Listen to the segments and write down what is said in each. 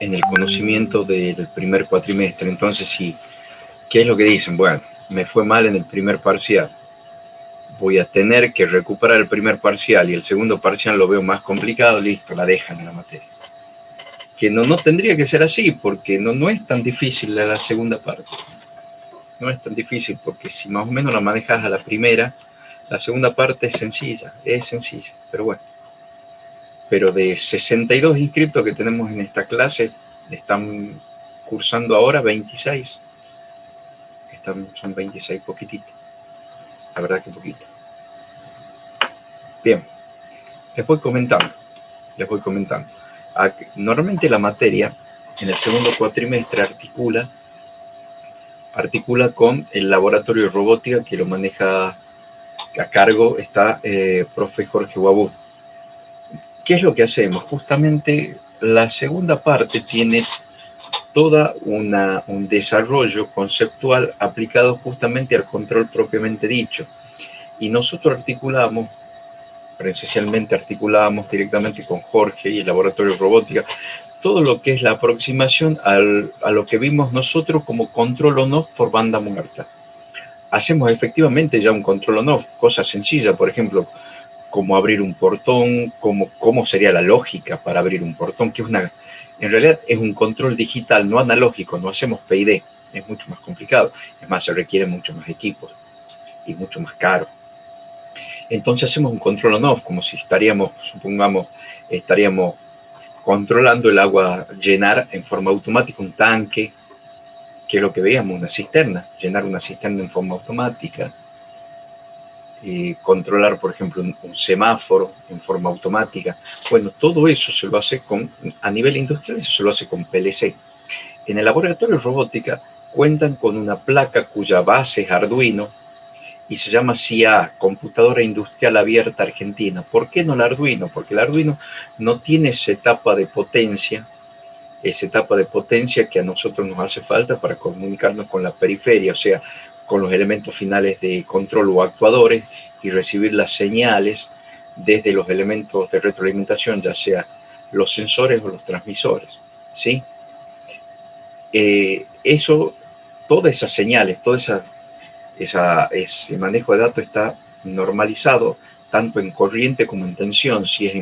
en el conocimiento del primer cuatrimestre. Entonces, sí, ¿qué es lo que dicen? Bueno, me fue mal en el primer parcial. Voy a tener que recuperar el primer parcial y el segundo parcial lo veo más complicado, listo, la dejan en la materia. Que no tendría que ser así, porque no es tan difícil la segunda parte. No es tan difícil, porque si más o menos la manejas a la primera, la segunda parte es sencilla, pero bueno. Pero de 62 inscriptos que tenemos en esta clase, están cursando ahora 26. Son 26, poquitito. La verdad que poquito. Bien, les voy comentando. Normalmente la materia en el segundo cuatrimestre articula con el laboratorio de robótica que lo maneja a cargo, está profe Jorge Guabú. ¿Qué es lo que hacemos? Justamente la segunda parte tiene toda un desarrollo conceptual aplicado justamente al control propiamente dicho. Y nosotros presencialmente articulábamos directamente con Jorge y el laboratorio de robótica, todo lo que es la aproximación a lo que vimos nosotros como control on-off por banda muerta. Hacemos efectivamente ya un control on-off, cosas sencillas, por ejemplo, cómo abrir un portón, cómo sería la lógica para abrir un portón, que en realidad es un control digital, no analógico, no hacemos PID, es mucho más complicado, es más, se requieren mucho más equipos y mucho más caro. Entonces hacemos un control on-off, como si estaríamos controlando el agua, llenar en forma automática un tanque, que es lo que veíamos, una cisterna, llenar una cisterna en forma automática, controlar, por ejemplo, un semáforo en forma automática. Bueno, todo eso se lo hace a nivel industrial, eso se lo hace con PLC. En el laboratorio de robótica cuentan con una placa cuya base es Arduino y se llama CIA, Computadora Industrial Abierta Argentina. ¿Por qué no el Arduino? Porque el Arduino no tiene esa etapa de potencia que a nosotros nos hace falta para comunicarnos con la periferia, o sea, con los elementos finales de control o actuadores y recibir las señales desde los elementos de retroalimentación, ya sea los sensores o los transmisores, ¿sí? Todas esas señales, ese manejo de datos está normalizado tanto en corriente como en tensión. Si es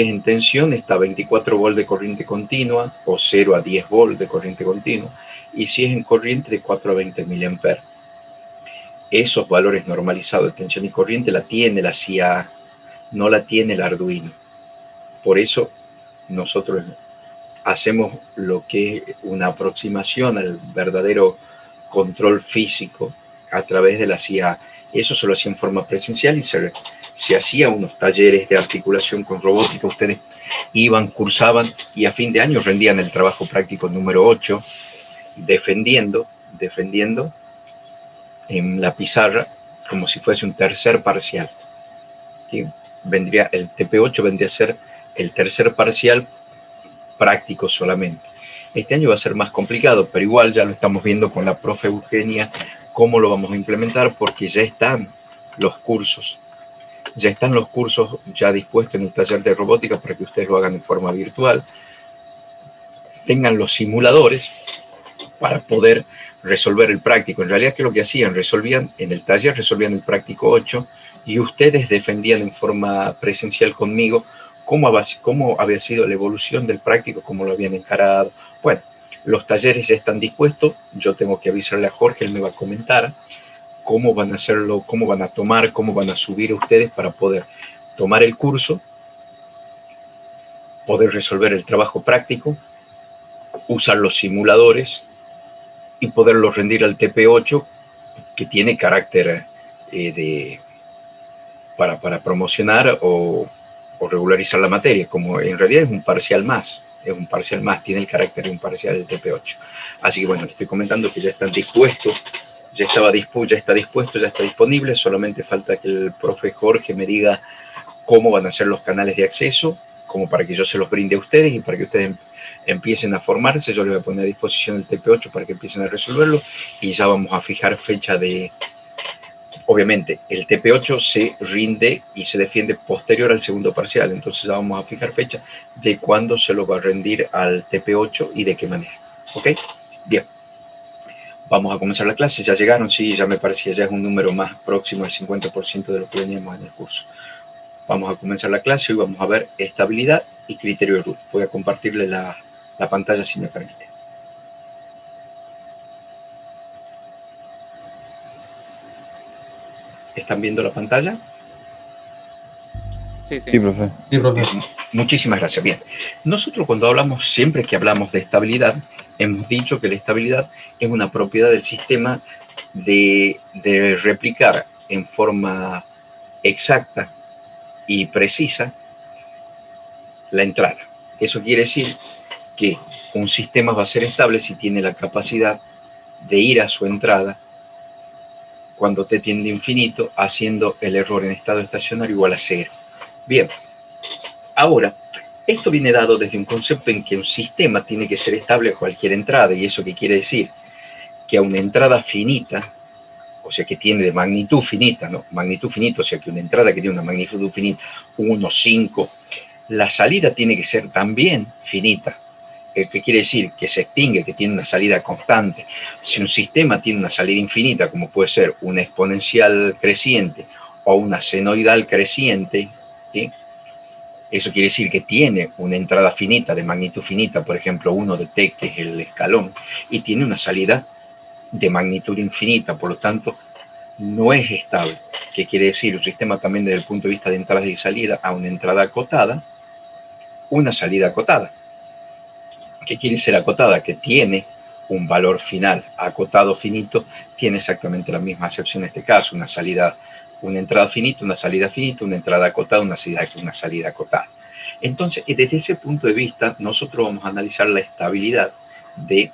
en tensión, está a 24 volts de corriente continua o 0 a 10 volts de corriente continua. Y si es en corriente, de 4 a 20 mA. Esos valores normalizados de tensión y corriente la tiene la CIA, no la tiene el Arduino. Por eso nosotros hacemos lo que es una aproximación al verdadero control físico a través de la CIA. Eso se lo hacía en forma presencial y se hacía unos talleres de articulación con robótica. Ustedes iban, cursaban y a fin de año rendían el trabajo práctico número 8, defendiendo en la pizarra como si fuese un tercer parcial. ¿Sí? El TP8 vendría a ser el tercer parcial práctico solamente. Este año va a ser más complicado, pero igual ya lo estamos viendo con la profe Eugenia, cómo lo vamos a implementar, porque ya están los cursos ya dispuestos en el taller de robótica para que ustedes lo hagan en forma virtual, tengan los simuladores para poder resolver el práctico. En realidad, ¿qué es lo que hacían? En el taller resolvían el práctico 8 y ustedes defendían en forma presencial conmigo cómo había sido la evolución del práctico, cómo lo habían encarado. Bueno, los talleres ya están dispuestos, yo tengo que avisarle a Jorge, él me va a comentar cómo van a hacerlo, cómo van a tomar, cómo van a subir ustedes para poder tomar el curso, poder resolver el trabajo práctico, usar los simuladores y poderlo rendir al TP8, que tiene carácter para promocionar o regularizar la materia, como en realidad es un parcial más, tiene el carácter de un parcial del TP8. Así que bueno, les estoy comentando que ya están dispuestos, ya está dispuesto, ya está disponible, solamente falta que el profe Jorge me diga cómo van a ser los canales de acceso, como para que yo se los brinde a ustedes y para que ustedes empiecen a formarse. Yo les voy a poner a disposición el TP8 para que empiecen a resolverlo y ya vamos a fijar fecha de Obviamente, el TP8 se rinde y se defiende posterior al segundo parcial. Entonces ya vamos a fijar fecha de cuándo se lo va a rendir al TP8 y de qué manera. ¿Ok? Bien. Vamos a comenzar la clase. Ya llegaron, sí, ya me parecía, ya es un número más próximo al 50% de lo que veníamos en el curso. Vamos a comenzar la clase y vamos a ver estabilidad y criterio de root. Voy a compartirle la pantalla si me permite. ¿Están viendo la pantalla? Sí, sí. Sí, profe. Sí, profe. Muchísimas gracias. Bien, nosotros cuando hablamos, siempre que hablamos de estabilidad, hemos dicho que la estabilidad es una propiedad del sistema de replicar en forma exacta y precisa la entrada. Eso quiere decir que un sistema va a ser estable si tiene la capacidad de ir a su entrada cuando t tiende a infinito, haciendo el error en estado estacionario igual a 0. Bien, ahora, esto viene dado desde un concepto en que un sistema tiene que ser estable a cualquier entrada, y eso qué quiere decir que a una entrada finita, o sea que tiene de magnitud finita, ¿no? Magnitud finita, o sea que una entrada que tiene una magnitud finita, 1, 5, la salida tiene que ser también finita. ¿Qué quiere decir? Que se extingue, que tiene una salida constante. Si un sistema tiene una salida infinita, como puede ser una exponencial creciente o una senoidal creciente, ¿sí? Eso quiere decir que tiene una entrada finita, de magnitud finita, por ejemplo, 1 de t, que es el escalón, y tiene una salida de magnitud infinita, por lo tanto, no es estable. ¿Qué quiere decir? Un sistema también desde el punto de vista de entrada y salida, a una entrada acotada, una salida acotada. ¿Qué quiere ser acotada? Que tiene un valor final. Acotado finito tiene exactamente la misma acepción en este caso, una salida, una entrada finita, una salida finita, una entrada acotada, una salida acotada. Entonces, desde ese punto de vista, nosotros vamos a analizar la estabilidad de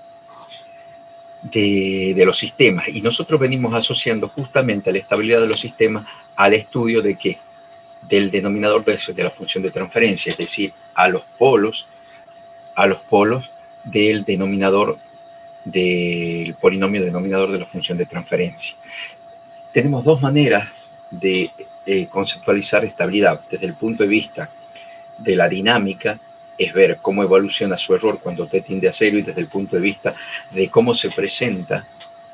los sistemas, y nosotros venimos asociando justamente la estabilidad de los sistemas al estudio de qué, del denominador de la función de transferencia, es decir, a los polos del denominador del polinomio denominador de la función de transferencia. Tenemos dos maneras de conceptualizar estabilidad. Desde el punto de vista de la dinámica, es ver cómo evoluciona su error cuando t tiende a 0, y desde el punto de vista de cómo se presenta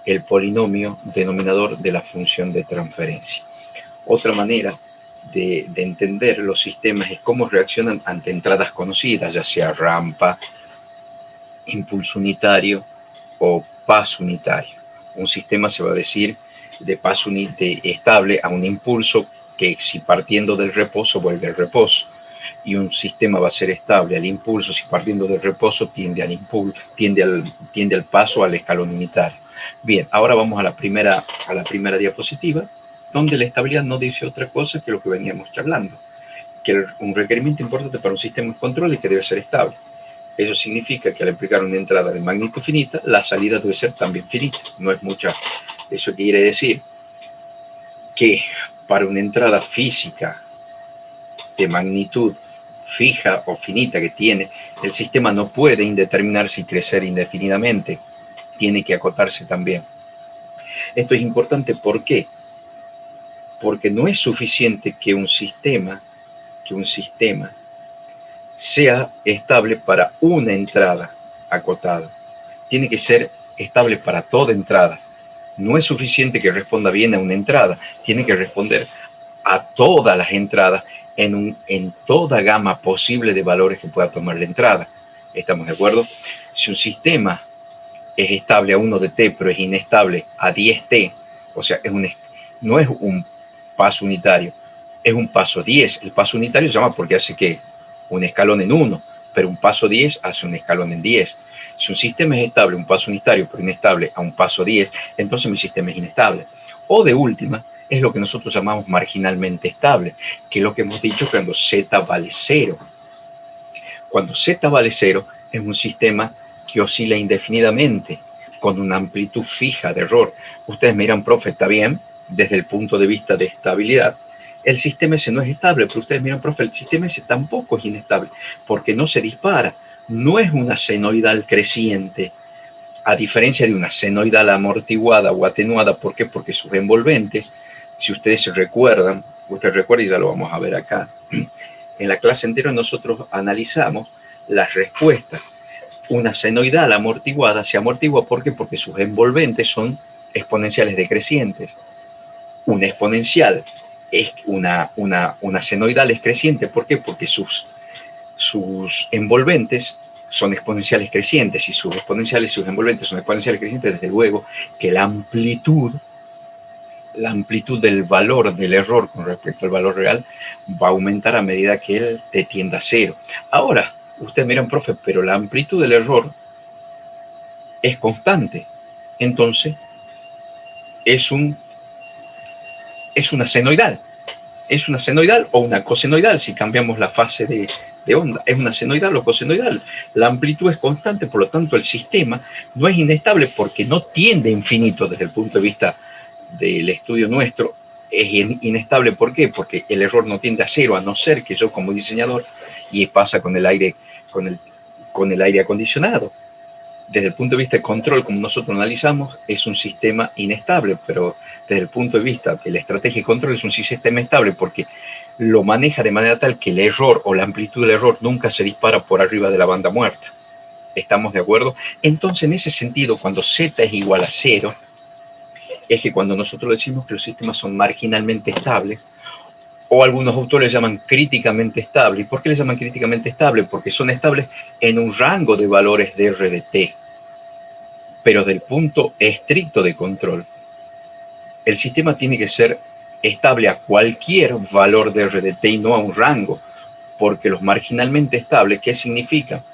el polinomio denominador de la función de transferencia. Otra manera de entender los sistemas es cómo reaccionan ante entradas conocidas, ya sea rampa, impulso unitario o paso unitario. Un sistema se va a decir de paso estable a un impulso que, si partiendo del reposo, vuelve al reposo. Y un sistema va a ser estable al impulso si partiendo del reposo tiende al paso al escalón unitario. Bien, ahora vamos a la primera diapositiva, donde la estabilidad no dice otra cosa que lo que veníamos charlando, que un requerimiento importante para un sistema de control es que debe ser estable. Eso significa que al aplicar una entrada de magnitud finita, la salida debe ser también finita, no es mucha. Eso quiere decir que para una entrada física de magnitud fija o finita que tiene, el sistema no puede indeterminarse y crecer indefinidamente, tiene que acotarse también. Esto es importante, ¿por qué? Porque no es suficiente que un sistema sea estable para una entrada acotada. Tiene que ser estable para toda entrada. No es suficiente que responda bien a una entrada, tiene que responder a todas las entradas en toda gama posible de valores que pueda tomar la entrada. ¿Estamos de acuerdo? Si un sistema es estable a 1 de t, pero es inestable a 10t, o sea, no es un paso unitario, es un paso 10. El paso unitario se llama porque hace que un escalón en 1, pero un paso 10 hace un escalón en 10. Si un sistema es estable, un paso unitario, pero inestable a un paso 10, entonces mi sistema es inestable. O de última, es lo que nosotros llamamos marginalmente estable, que es lo que hemos dicho cuando z vale 0. Cuando z vale 0, es un sistema que oscila indefinidamente, con una amplitud fija de error. Ustedes me dirán, profe, está bien, desde el punto de vista de estabilidad, el sistema ese no es estable, pero ustedes miran, profe, el sistema ese tampoco es inestable, porque no se dispara, no es una senoidal creciente, a diferencia de una senoidal amortiguada o atenuada. ¿Por qué? Porque sus envolventes Si ustedes se recuerdan, ustedes recuerdan y ya lo vamos a ver acá, en la clase anterior nosotros analizamos las respuestas. Una senoidal amortiguada se amortigua, ¿por qué? Porque sus envolventes son exponenciales decrecientes. Una exponencial es una senoidal es creciente, ¿por qué? Porque sus envolventes son exponenciales crecientes, y sus exponenciales y sus envolventes son exponenciales crecientes, desde luego que la amplitud del valor del error con respecto al valor real va a aumentar a medida que él te tienda a cero. Ahora, ustedes miran, profe, pero la amplitud del error es constante. Entonces, es una senoidal. Es una senoidal o una cosenoidal si cambiamos la fase de onda. Es una senoidal o cosenoidal. La amplitud es constante, por lo tanto el sistema no es inestable porque no tiende a infinito desde el punto de vista del estudio nuestro. Es inestable, ¿por qué? Porque el error no tiende a cero, a no ser que yo como diseñador, y pasa con el aire, con el aire acondicionado. Desde el punto de vista de control, como nosotros analizamos, es un sistema inestable, pero desde el punto de vista de la estrategia de control es un sistema estable porque lo maneja de manera tal que el error o la amplitud del error nunca se dispara por arriba de la banda muerta. ¿Estamos de acuerdo? Entonces, en ese sentido, cuando z es igual a 0, es que cuando nosotros decimos que los sistemas son marginalmente estables, o algunos autores llaman críticamente estables. ¿Por qué les llaman críticamente estables? Porque son estables en un rango de valores de R de t. Pero del punto estricto de control, el sistema tiene que ser estable a cualquier valor de R de t y no a un rango, porque los marginalmente estables, ¿qué significa?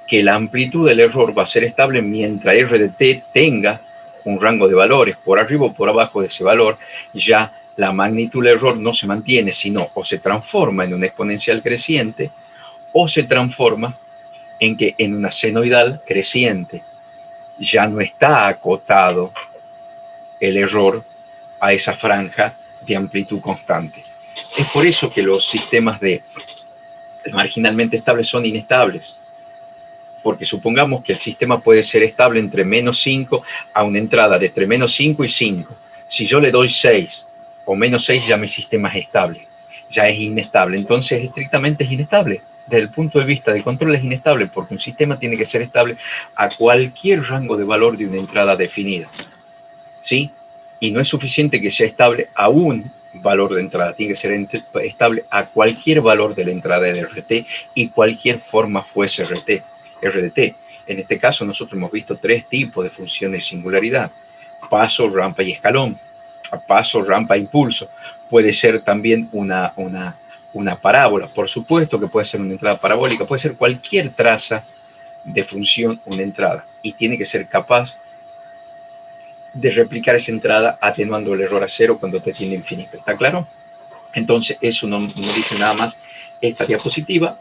Que la amplitud del error va a ser estable mientras R de t tenga un rango de valores por arriba o por abajo de ese valor. Ya la magnitud del error no se mantiene, sino o se transforma en una exponencial creciente o se transforma en una senoidal creciente. Ya no está acotado el error a esa franja de amplitud constante. Es por eso que los sistemas de marginalmente estables son inestables, porque supongamos que el sistema puede ser estable entre menos 5 a una entrada de entre menos 5 y 5. Si yo le doy 6 o menos 6, ya mi sistema es estable, ya es inestable. Entonces, estrictamente es inestable. Desde el punto de vista de control es inestable, porque un sistema tiene que ser estable a cualquier rango de valor de una entrada definida. ¿Sí? Y no es suficiente que sea estable a un valor de entrada, tiene que ser estable a cualquier valor de la entrada de RT y cualquier forma fuese RDT. En este caso nosotros hemos visto 3 tipos de funciones de singularidad: paso, rampa y escalón. Paso, rampa, impulso. Puede ser también una parábola, por supuesto que puede ser una entrada parabólica, puede ser cualquier traza de función una entrada, y tiene que ser capaz de replicar esa entrada atenuando el error a 0 cuando te tiende infinito. ¿Está claro? Entonces eso no dice nada más esta diapositiva,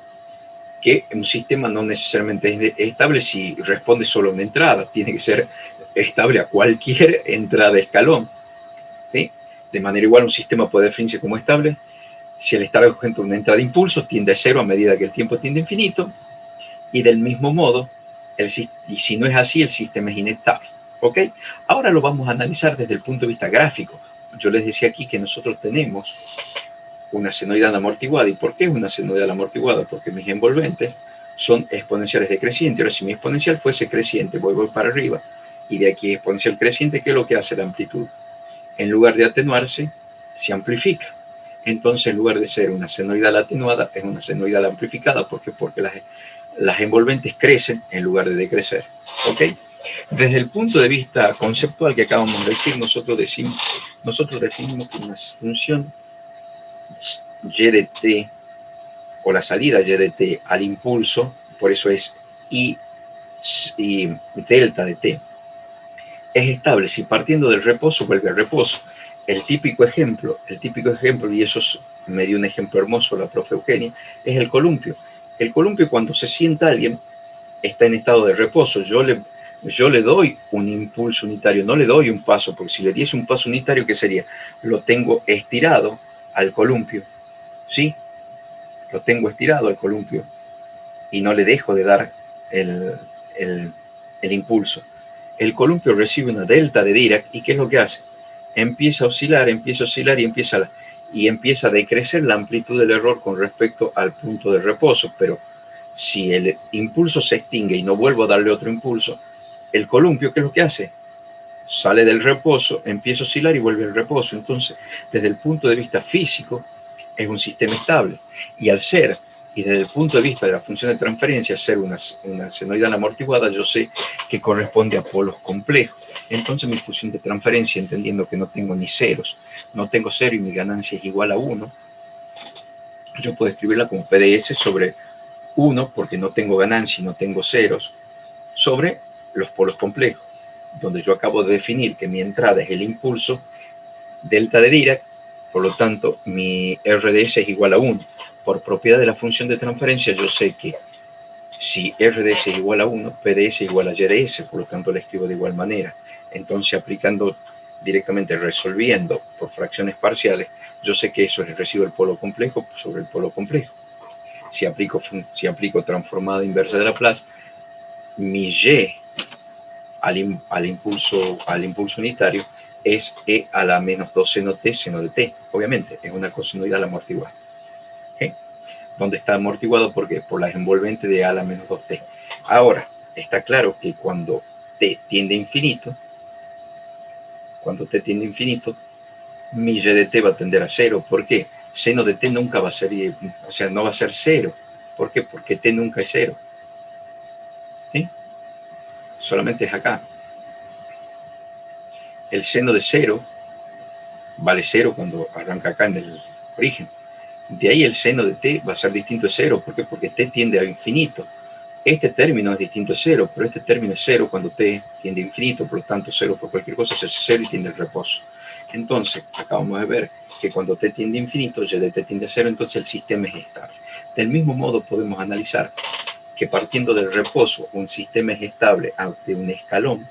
que un sistema no necesariamente es estable si responde solo a una entrada, tiene que ser estable a cualquier entrada de escalón. ¿Sí? De manera igual, un sistema puede definirse como estable si el estado es una entrada de impulso tiende a 0 a medida que el tiempo tiende a infinito, y del mismo modo, y si no es así, el sistema es inestable. ¿Ok? Ahora lo vamos a analizar desde el punto de vista gráfico. Yo les decía aquí que nosotros tenemos una senoidal amortiguada. ¿Y por qué es una senoidal amortiguada? Porque mis envolventes son exponenciales decrecientes. Ahora, si mi exponencial fuese creciente, voy para arriba, y de aquí exponencial creciente, ¿qué es lo que hace la amplitud? En lugar de atenuarse, se amplifica. Entonces, en lugar de ser una senoidal atenuada, es una senoidal amplificada. ¿Por qué? Porque las envolventes crecen en lugar de decrecer. ¿Ok? Desde el punto de vista conceptual que acabamos de decir, nosotros definimos que una función y de t, o la salida y de t al impulso, por eso es y delta de t, es estable si partiendo del reposo vuelve al reposo. El típico ejemplo, y eso me dio un ejemplo hermoso la profe Eugenia, es el columpio. El columpio, cuando se sienta alguien, está en estado de reposo. Yo le doy un impulso unitario, no le doy un paso, porque si le diese un paso unitario, ¿qué sería? Lo tengo estirado al columpio, ¿sí? Lo tengo estirado al columpio y no le dejo de dar el impulso. El columpio recibe una delta de Dirac, ¿y qué es lo que hace? empieza a oscilar y empieza a decrecer la amplitud del error con respecto al punto de reposo. Pero si el impulso se extingue y no vuelvo a darle otro impulso, el columpio, ¿qué es lo que hace? Sale del reposo, empieza a oscilar y vuelve al reposo. Entonces, desde el punto de vista físico, es un sistema estable. Y al ser, y desde el punto de vista de la función de transferencia, ser una senoidal amortiguada, yo sé que corresponde a polos complejos. Entonces, mi función de transferencia, entendiendo que no tengo ni ceros, no tengo cero y mi ganancia es igual a 1, yo puedo escribirla como PDS sobre 1, porque no tengo ganancia y no tengo ceros, sobre los polos complejos, donde yo acabo de definir que mi entrada es el impulso delta de Dirac, por lo tanto mi RDS es igual a 1. Por propiedad de la función de transferencia yo sé que si RDS es igual a 1, PDS es igual a YDS, por lo tanto la escribo de igual manera. Entonces aplicando directamente, resolviendo por fracciones parciales, yo sé que eso es el residuo del polo complejo sobre el polo complejo. Si aplico transformada inversa de Laplace, mi Y al impulso unitario es E a la menos 2 seno T seno de T. Obviamente, es una cosenoidal amortiguada. ¿Okay? ¿Dónde está amortiguado? Porque por las envolventes de A a la menos 2T. Ahora, está claro que cuando T tiende a infinito, mi Y de T va a tender a 0. ¿Por qué? Seno de T nunca va a ser, o sea, no va a ser 0. ¿Por qué? Porque T nunca es 0. ¿Sí? Solamente es acá. El seno de 0 vale 0 cuando arranca acá en el origen. De ahí el seno de t va a ser distinto de 0. ¿Por qué? Porque t tiende a infinito. Este término es distinto de 0, pero este término es 0 cuando t tiende a infinito, por lo tanto 0 por cualquier cosa es 0 y tiende al reposo. Entonces, acabamos de ver que cuando t tiende a infinito, y de t tiende a 0, entonces el sistema es estable. Del mismo modo podemos analizar que partiendo del reposo, un sistema es estable ante un escalón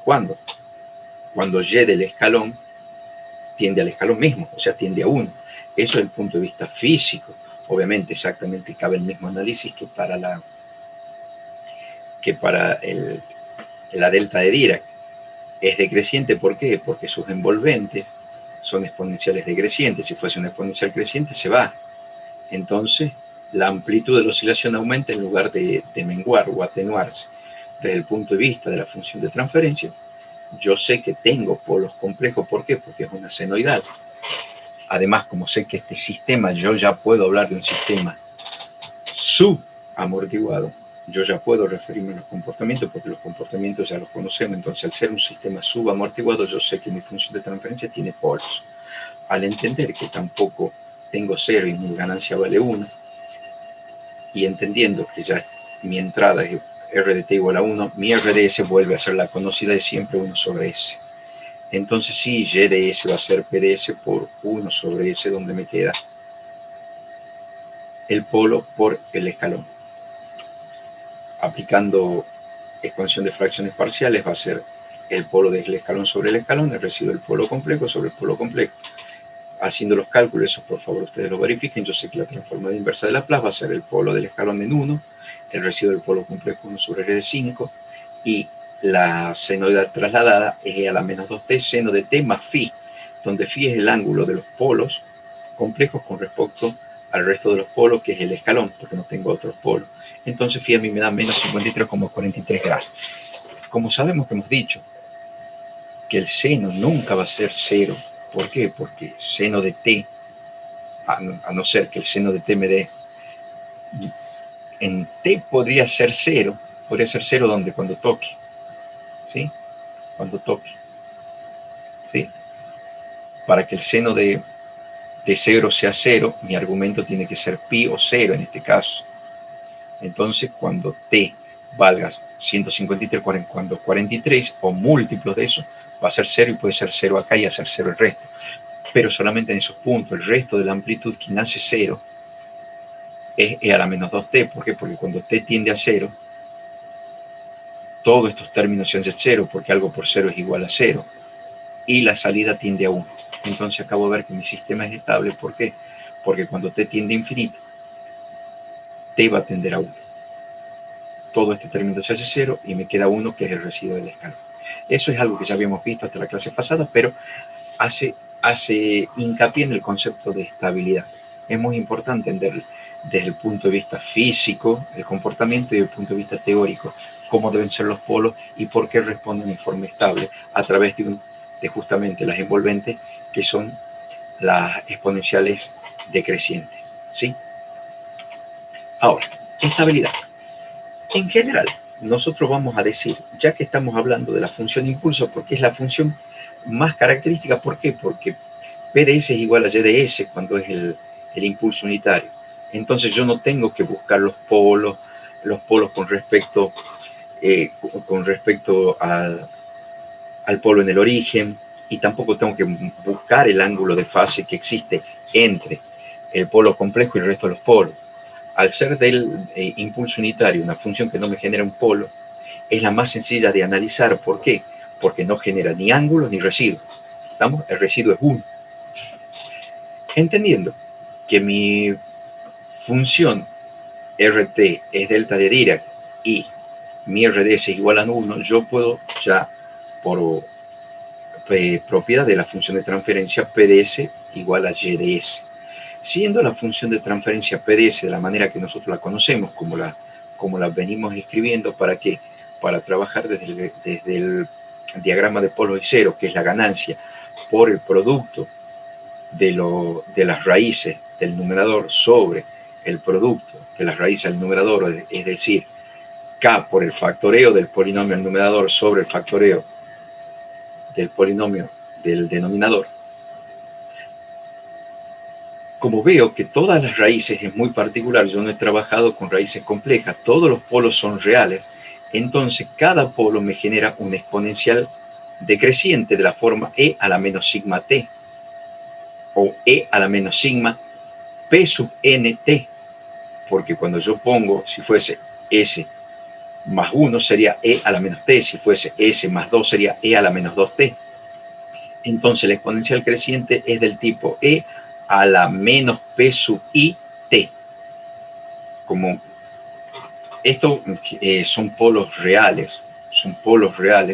cuando y del escalón tiende al escalón mismo, o sea, tiende a 1. Eso es el punto de vista físico. Obviamente, exactamente cabe el mismo análisis que para la delta de Dirac. Es decreciente, ¿por qué? Porque sus envolventes son exponenciales decrecientes. Si fuese una exponencial creciente, se va. Entonces, la amplitud de la oscilación aumenta en lugar de menguar o atenuarse. Desde el punto de vista de la función de transferencia, yo sé que tengo polos complejos. ¿Por qué? Porque es una senoidal. Además, como sé que este sistema, yo ya puedo hablar de un sistema subamortiguado, yo ya puedo referirme a los comportamientos porque los comportamientos ya los conocemos. Entonces, al ser un sistema subamortiguado, yo sé que mi función de transferencia tiene polos. Al entender que tampoco tengo 0 y mi ganancia vale 1, y entendiendo que ya mi entrada es R de t igual a 1, mi RDS vuelve a ser la conocida de siempre, 1 sobre S. Entonces sí, Y de S va a ser PDS por 1 sobre S, donde me queda el polo por el escalón. Aplicando expansión de fracciones parciales va a ser el polo del escalón sobre el escalón, el residuo del polo complejo sobre el polo complejo. Haciendo los cálculos, eso por favor ustedes lo verifiquen, yo sé que la transformada inversa de Laplace va a ser el polo del escalón en 1, el residuo del polo complejo 1 sobre R de 5, y la senoidal trasladada es E a la menos 2t seno de t más phi, donde phi es el ángulo de los polos complejos con respecto al resto de los polos, que es el escalón, porque no tengo otros polos. Entonces phi a mí me da menos 53,43 grados. Como sabemos que hemos dicho que el seno nunca va a ser 0, ¿por qué? Porque seno de t, a no ser que el seno de t me dé, en t podría ser 0 donde cuando toque, ¿sí? Cuando toque, ¿sí? Para que el seno de 0 sea 0, mi argumento tiene que ser pi o 0 en este caso. Entonces, cuando t valga 153, cuando 43 o múltiplos de eso, va a ser 0 y puede ser 0 acá y hacer 0 el resto. Pero solamente en esos puntos, el resto de la amplitud que nace 0 es E a la menos 2t. ¿Por qué? Porque cuando t tiende a 0, todos estos términos se hacen 0, porque algo por 0 es igual a 0. Y la salida tiende a 1. Entonces acabo de ver que mi sistema es estable. ¿Por qué? Porque cuando t tiende a infinito, t va a tender a 1. Todo este término se hace 0 y me queda 1, que es el residuo del escalón. Eso es algo que ya habíamos visto hasta la clase pasada, pero hace hincapié en el concepto de estabilidad. Es muy importante entender desde el punto de vista físico, el comportamiento, y desde el punto de vista teórico, cómo deben ser los polos y por qué responden en forma estable a través de justamente las envolventes, que son las exponenciales decrecientes, ¿sí? Ahora, estabilidad. En general, nosotros vamos a decir, ya que estamos hablando de la función impulso, porque es la función más característica, ¿por qué? Porque PDS es igual a YDS cuando es el impulso unitario. Entonces yo no tengo que buscar los polos con respecto al polo en el origen, y tampoco tengo que buscar el ángulo de fase que existe entre el polo complejo y el resto de los polos. Al ser del impulso unitario una función que no me genera un polo, es la más sencilla de analizar. ¿Por qué? Porque no genera ni ángulos ni residuos. ¿Estamos? El residuo es 1. Entendiendo que mi función RT es delta de Dirac y mi RDS es igual a 1, yo puedo ya, por propiedad de la función de transferencia, PDS igual a YDS. Siendo la función de transferencia PDS de la manera que nosotros la conocemos, como la venimos escribiendo, ¿para qué? Para trabajar desde el diagrama de polos y cero, que es la ganancia por el producto de las raíces del numerador sobre el producto de las raíces del numerador, es decir, K por el factoreo del polinomio del numerador sobre el factoreo del polinomio del denominador. Como veo que todas las raíces es muy particular, yo no he trabajado con raíces complejas, todos los polos son reales, entonces cada polo me genera un exponencial decreciente de la forma e a la menos sigma t, o e a la menos sigma p sub nt, porque cuando yo pongo, si fuese s más 1 sería e a la menos t, si fuese s más 2 sería e a la menos 2t. Entonces el exponencial creciente es del tipo e a la menos p sub i t. Como esto son polos reales,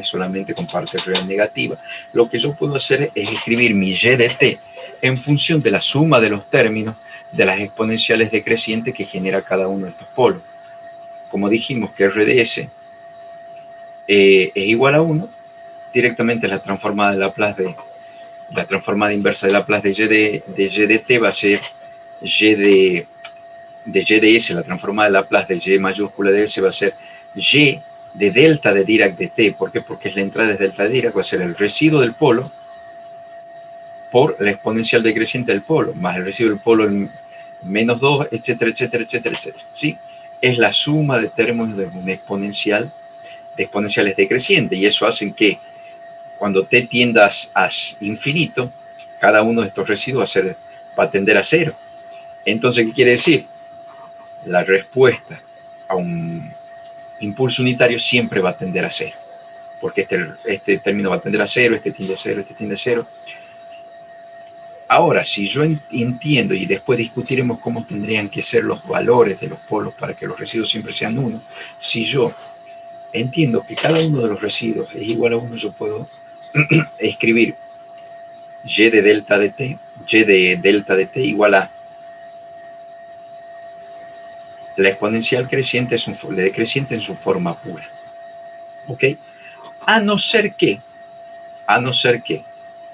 solamente con parte real negativa, lo que yo puedo hacer es escribir mi y de t en función de la suma de los términos de las exponenciales decrecientes que genera cada uno de estos polos. Como dijimos que RDS es igual a 1, directamente la transformada de Laplace la transformada inversa de Laplace de y de t va a ser y de y de s, la transformada de Laplace de y mayúscula de s va a ser y de delta de Dirac de t. ¿Por qué? Porque es la entrada de delta de Dirac, va a ser el residuo del polo por la exponencial decreciente del polo, más el residuo del polo en menos 2, etcétera, etcétera, etcétera, etcétera. ¿Sí? Es la suma de términos de un exponencial, de exponenciales decrecientes, y eso hace que cuando t tienda a infinito, cada uno de estos residuos va a tender a 0. Entonces, ¿qué quiere decir? La respuesta a un impulso unitario siempre va a tender a 0, porque este término va a tender a 0, este tiende a 0, este tiende a 0. Ahora, si yo entiendo, y después discutiremos cómo tendrían que ser los valores de los polos para que los residuos siempre sean 1, si yo entiendo que cada uno de los residuos es igual a 1, yo puedo escribir y de delta de t igual a la exponencial creciente decreciente en su forma pura. ¿Ok? A no ser que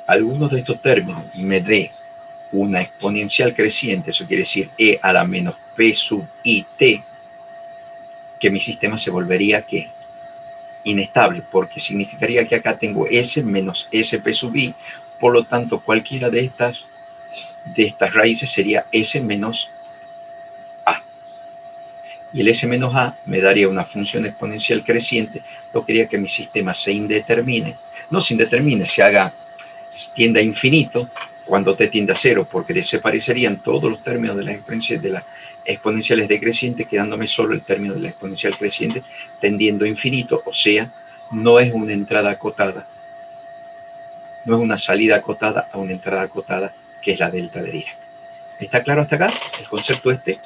algunos de estos términos me dé una exponencial creciente, eso quiere decir e a la menos p sub i t, que mi sistema se volvería ¿qué? Inestable, porque significaría que acá tengo s menos sp sub i, por lo tanto cualquiera de estas raíces sería s menos a. Y el s menos a me daría una función exponencial creciente, lo que haría que mi sistema se indetermine. No se indetermine, tienda a infinito cuando t tiende a 0, porque desaparecerían todos los términos de las exponenciales decrecientes, quedándome solo el término de la exponencial creciente tendiendo a infinito, o sea, no es una entrada acotada, no es una salida acotada a una entrada acotada, que es la delta de Dirac. ¿Está claro hasta acá el concepto este?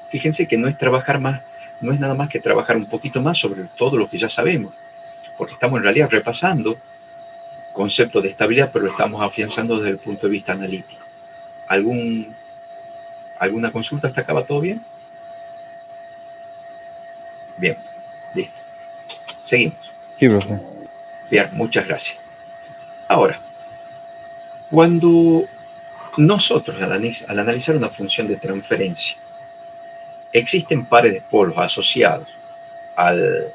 Fíjense que no es trabajar más, no es nada más que trabajar un poquito más sobre todo lo que ya sabemos, porque estamos en realidad repasando concepto de estabilidad, pero lo estamos afianzando desde el punto de vista analítico. ¿Alguna consulta hasta acá? ¿Va todo bien? Bien, listo. Seguimos. Sí, profe. Bien, muchas gracias. Ahora, cuando nosotros al analizar una función de transferencia, existen pares de polos asociados al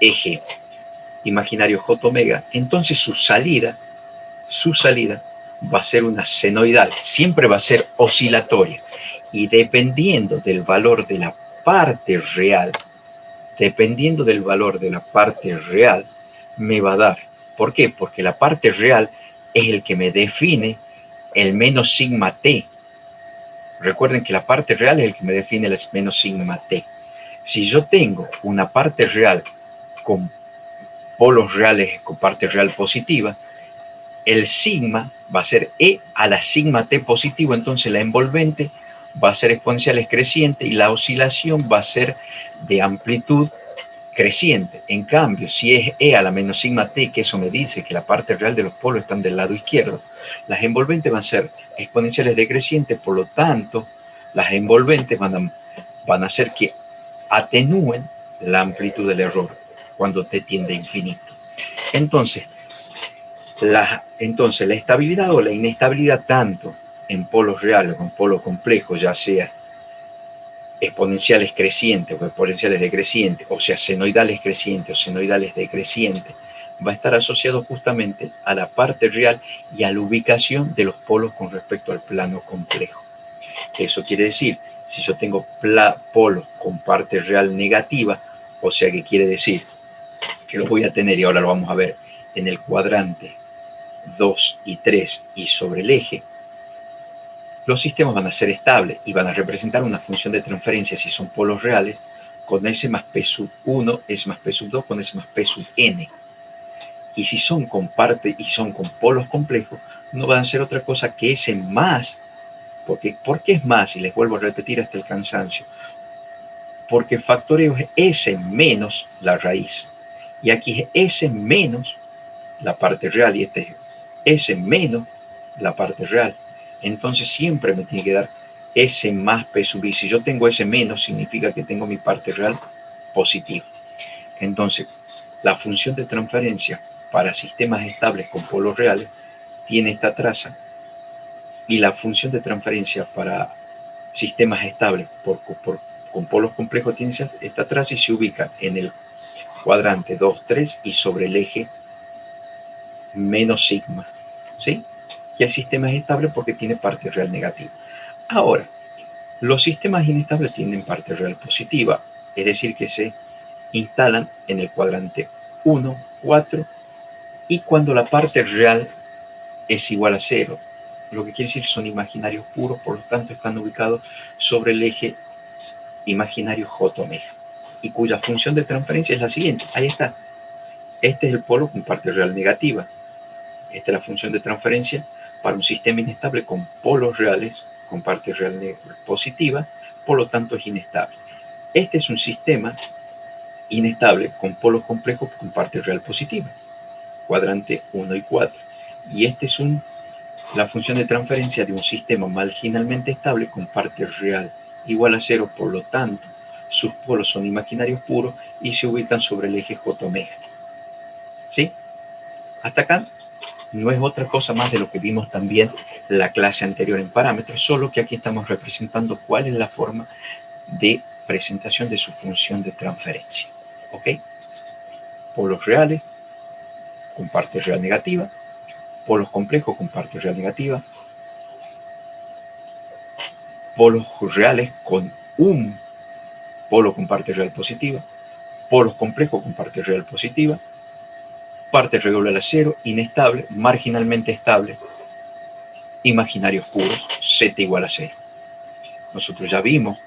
eje imaginario J omega, entonces su salida va a ser una senoidal, siempre va a ser oscilatoria. Y dependiendo del valor de la parte real, me va a dar. ¿Por qué? Porque la parte real es el que me define el menos sigma t. Recuerden que la parte real es el que me define el menos sigma t. Si yo tengo una parte real con polos reales, con parte real positiva, el sigma va a ser e a la sigma t positivo, entonces la envolvente va a ser exponencial creciente y la oscilación va a ser de amplitud creciente. En cambio, si es e a la menos sigma t, que eso me dice que la parte real de los polos están del lado izquierdo, las envolventes van a ser exponenciales decrecientes, por lo tanto, las envolventes van a hacer que atenúen la amplitud del error cuando t tiende a infinito. Entonces, la estabilidad o la inestabilidad, tanto en polos reales como en polos complejos, ya sea exponenciales crecientes o exponenciales decrecientes, o sea, senoidales crecientes o senoidales decrecientes, va a estar asociado justamente a la parte real y a la ubicación de los polos con respecto al plano complejo. Eso quiere decir, si yo tengo polos con parte real negativa, o sea que quiere decir que lo voy a tener, y ahora lo vamos a ver, en el cuadrante 2 y 3 y sobre el eje, los sistemas van a ser estables y van a representar una función de transferencia si son polos reales con S más P sub 1, S más P sub 2 con S más P sub N. Y si son con polos complejos, no van a ser otra cosa que S más. ¿Por qué es más? Y les vuelvo a repetir hasta el cansancio. Porque el factoreo es S menos la raíz. Y aquí es S menos la parte real y este es S menos la parte real. Entonces siempre me tiene que dar S más P sub I. Si yo tengo S menos, significa que tengo mi parte real positiva. Entonces, la función de transferencia para sistemas estables con polos reales tiene esta traza, y la función de transferencia para sistemas estables con polos complejos tiene esta traza y se ubica en el cuadrante 2, 3 y sobre el eje menos sigma. ¿Sí? Y el sistema es estable porque tiene parte real negativa. Ahora, los sistemas inestables tienen parte real positiva, es decir, que se instalan en el cuadrante 1, 4, y cuando la parte real es igual a 0, lo que quiere decir que son imaginarios puros, por lo tanto están ubicados sobre el eje imaginario J omega, y cuya función de transferencia es la siguiente. Ahí está. Este es el polo con parte real negativa. Esta es la función de transferencia para un sistema inestable con polos reales con parte real positiva, por lo tanto es inestable. Este es un sistema inestable con polos complejos con parte real positiva, cuadrante 1 y 4. Y este es la función de transferencia de un sistema marginalmente estable con parte real igual a 0, por lo tanto sus polos son imaginarios puros y se ubican sobre el eje J omega. ¿Sí? Hasta acá no es otra cosa más de lo que vimos también la clase anterior en parámetros, solo que aquí estamos representando cuál es la forma de presentación de su función de transferencia. ¿Ok? Polos reales con parte real negativa, polos complejos con parte real negativa, polos reales con un polo con parte real positiva, polos complejos con parte real positiva, parte real igual a 0, inestable, marginalmente estable, imaginarios puros, Z igual a 0. Nosotros ya vimos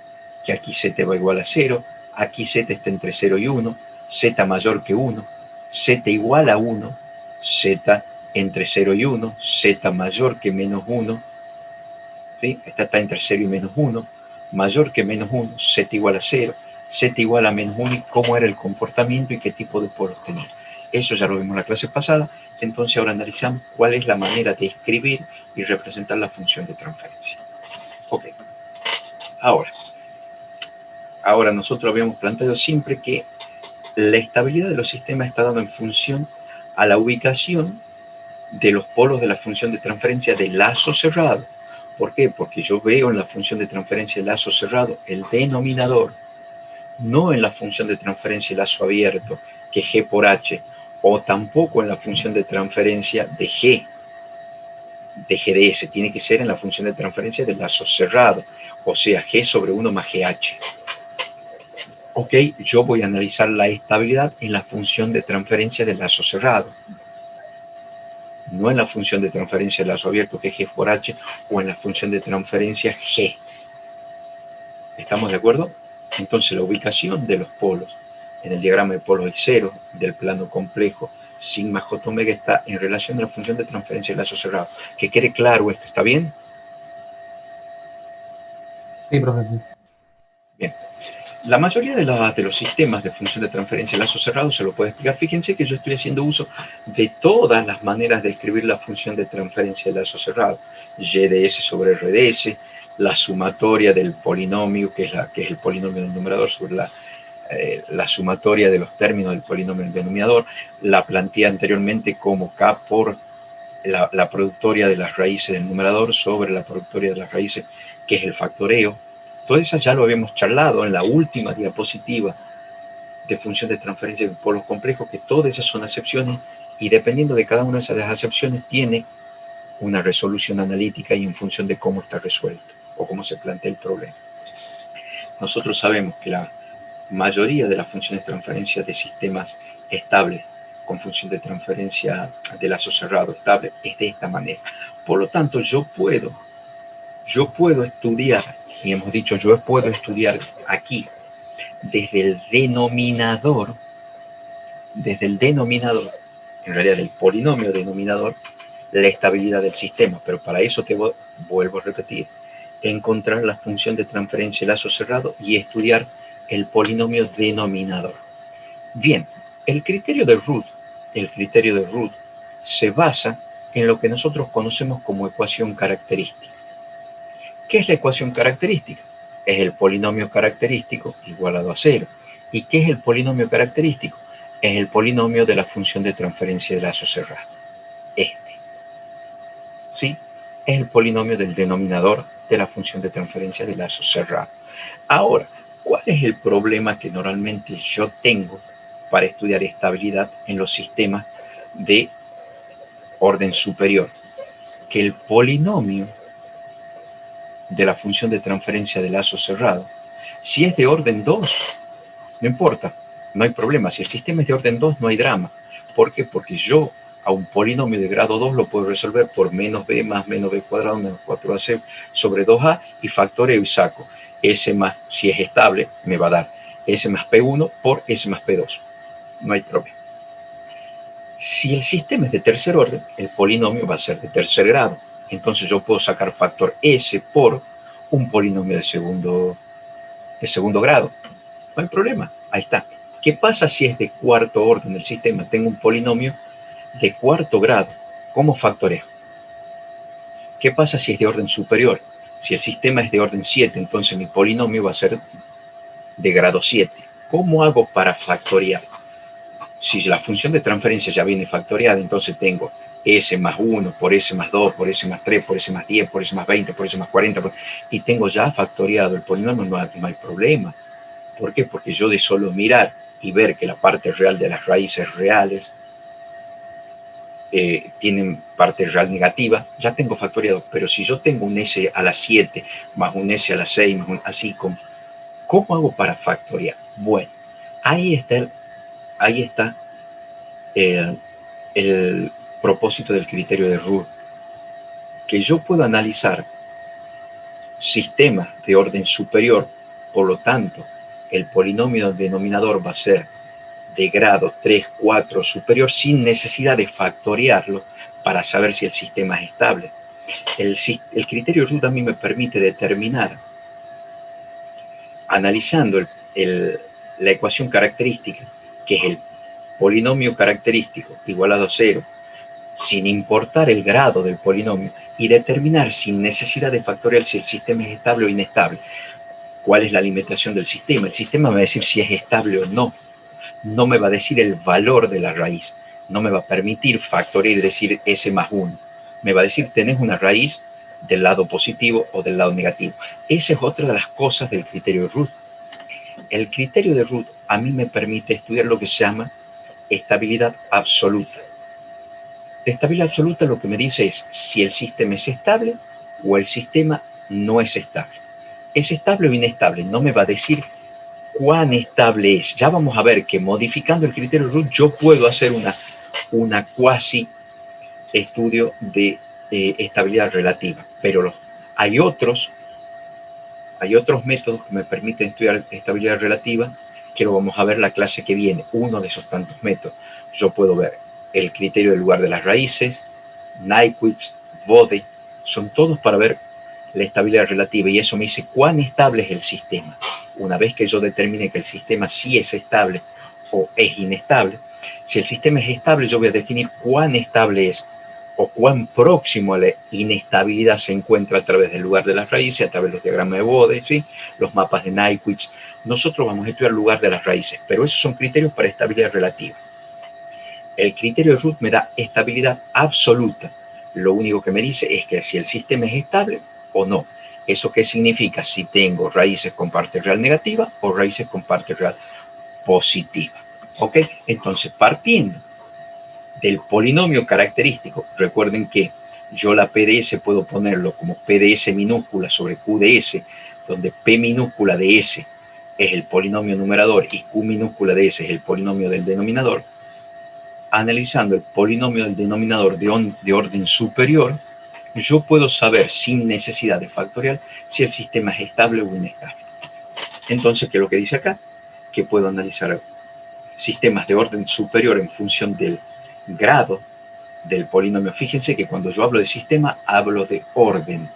que aquí Z va igual a 0, aquí Z está entre 0 y 1, Z mayor que 1, Z igual a 1, Z entre 0 y 1, Z mayor que menos 1, ¿sí? Esta está entre 0 y menos 1, mayor que menos 1, Z igual a 0, Z igual a menos 1, y cómo era el comportamiento y qué tipo de polos tenía. Eso ya lo vimos en la clase pasada. Entonces ahora analizamos cuál es la manera de escribir y representar la función de transferencia. Ok. Ahora nosotros habíamos planteado siempre que la estabilidad de los sistemas está dada en función a la ubicación de los polos de la función de transferencia de lazo cerrado. ¿Por qué? Porque yo veo en la función de transferencia de lazo cerrado el denominador, no en la función de transferencia de lazo abierto, que es G por H, o tampoco en la función de transferencia de G, de GDS. Tiene que ser en la función de transferencia del lazo cerrado, o sea, G sobre 1 más GH. Ok, yo voy a analizar la estabilidad en la función de transferencia del lazo cerrado, no en la función de transferencia del lazo abierto, que es G por H, o en la función de transferencia G. ¿Estamos de acuerdo? Entonces la ubicación de los polos en el diagrama de polos X0 del plano complejo sigma J omega está en relación a la función de transferencia del lazo cerrado. Que quede claro esto, ¿está bien? Sí, profesor. Bien. La mayoría de los sistemas de función de transferencia de lazo cerrado se lo puede explicar. Fíjense que yo estoy haciendo uso de todas las maneras de escribir la función de transferencia de lazo cerrado. YDS sobre RDS, la sumatoria del polinomio, que es el polinomio del numerador, sobre la sumatoria de los términos del polinomio del denominador. La planteé anteriormente como K por la productoria de las raíces del numerador sobre la productoria de las raíces, que es el factoreo. Todas esas ya lo habíamos charlado en la última diapositiva de función de transferencia de polos complejos, que todas esas son acepciones y dependiendo de cada una de esas acepciones tiene una resolución analítica y en función de cómo está resuelto o cómo se plantea el problema. Nosotros sabemos que la mayoría de las funciones de transferencia de sistemas estables con función de transferencia de lazo cerrado estable es de esta manera. Por lo tanto, yo puedo estudiar, y hemos dicho, yo puedo estudiar aquí desde el denominador, en realidad del polinomio denominador, la estabilidad del sistema, pero para eso te vuelvo a repetir, encontrar la función de transferencia de lazo cerrado y estudiar el polinomio denominador. Bien, el criterio de Root se basa en lo que nosotros conocemos como ecuación característica. ¿Qué es la ecuación característica? Es el polinomio característico igualado a 0. ¿Y qué es el polinomio característico? Es el polinomio de la función de transferencia de lazo cerrado. ¿Sí? Es el polinomio del denominador de la función de transferencia de lazo cerrado. Ahora, ¿cuál es el problema que normalmente yo tengo para estudiar estabilidad en los sistemas de orden superior? Que el polinomio de la función de transferencia de lazo cerrado, si es de orden 2, no importa, no hay problema. Si el sistema es de orden 2, no hay drama. ¿Por qué? Porque yo a un polinomio de grado 2 lo puedo resolver por menos b más menos b cuadrado menos 4ac sobre 2a y factoreo y saco. S más, si es estable, me va a dar S más P1 por S más P2. No hay problema. Si el sistema es de tercer orden, el polinomio va a ser de tercer grado. Entonces yo puedo sacar factor S por un polinomio de segundo grado. No hay problema, ahí está. ¿Qué pasa si es de cuarto orden del sistema? Tengo un polinomio de cuarto grado. ¿Cómo factoreo? ¿Qué pasa si es de orden superior? Si el sistema es de orden 7, entonces mi polinomio va a ser de grado 7. ¿Cómo hago para factorear? Si la función de transferencia ya viene factoriada, entonces tengo S más 1 por S más 2, por S más 3, por S más 10, por S más 20, por S más 40, y tengo ya factoriado el polinomio, no hay problema. ¿Por qué? Porque yo de solo mirar y ver que la parte real de las raíces reales tienen parte real negativa, ya tengo factoriado. Pero si yo tengo un S a la 7 más un S a la 6, más un, así como, ¿cómo hago para factoriar? Bueno, ahí está el propósito del criterio de Root, que yo puedo analizar sistemas de orden superior, por lo tanto, el polinomio denominador va a ser de grado 3, 4 superior sin necesidad de factoriarlo para saber si el sistema es estable. El criterio Root a mí me permite determinar, analizando la ecuación característica, que es polinomio característico igualado a 0, sin importar el grado del polinomio, y determinar sin necesidad de factorial si el sistema es estable o inestable. ¿Cuál es la limitación del sistema? El sistema me va a decir si es estable o no. No me va a decir el valor de la raíz. No me va a permitir factoriar y decir S más 1. Me va a decir, tenés una raíz del lado positivo o del lado negativo. Esa es otra de las cosas del criterio de Root. El criterio de Root a mí me permite estudiar lo que se llama estabilidad absoluta. La estabilidad absoluta lo que me dice es si el sistema es estable o el sistema no es estable. ¿Es estable o inestable? No me va a decir cuán estable es. Ya vamos a ver que modificando el criterio de Root yo puedo hacer una cuasi estudio de estabilidad relativa. Pero hay otros métodos que me permiten estudiar estabilidad relativa, que lo vamos a ver la clase que viene, uno de esos tantos métodos. Yo puedo ver el criterio del lugar de las raíces, Nyquist, Bode, son todos para ver la estabilidad relativa, y eso me dice cuán estable es el sistema. Una vez que yo determine que el sistema sí es estable o es inestable, si el sistema es estable, yo voy a definir cuán estable es o cuán próximo a la inestabilidad se encuentra a través del lugar de las raíces, a través de los diagramas de Bode, ¿sí? Los mapas de Nyquist. Nosotros vamos a estudiar el lugar de las raíces, pero esos son criterios para estabilidad relativa. El criterio de Root me da estabilidad absoluta. Lo único que me dice es que si el sistema es estable o no. ¿Eso qué significa? Si tengo raíces con parte real negativa o raíces con parte real positiva. ¿Ok? Entonces, partiendo del polinomio característico, recuerden que yo la PDS puedo ponerlo como PDS minúscula sobre QDS, donde P minúscula de S es el polinomio numerador y Q minúscula de S es el polinomio del denominador. Analizando el polinomio del denominador de orden superior, yo puedo saber sin necesidad de factorial si el sistema es estable o inestable. Entonces, ¿qué es lo que dice acá? Que puedo analizar sistemas de orden superior en función del grado del polinomio. Fíjense que cuando yo hablo de sistema, hablo de orden.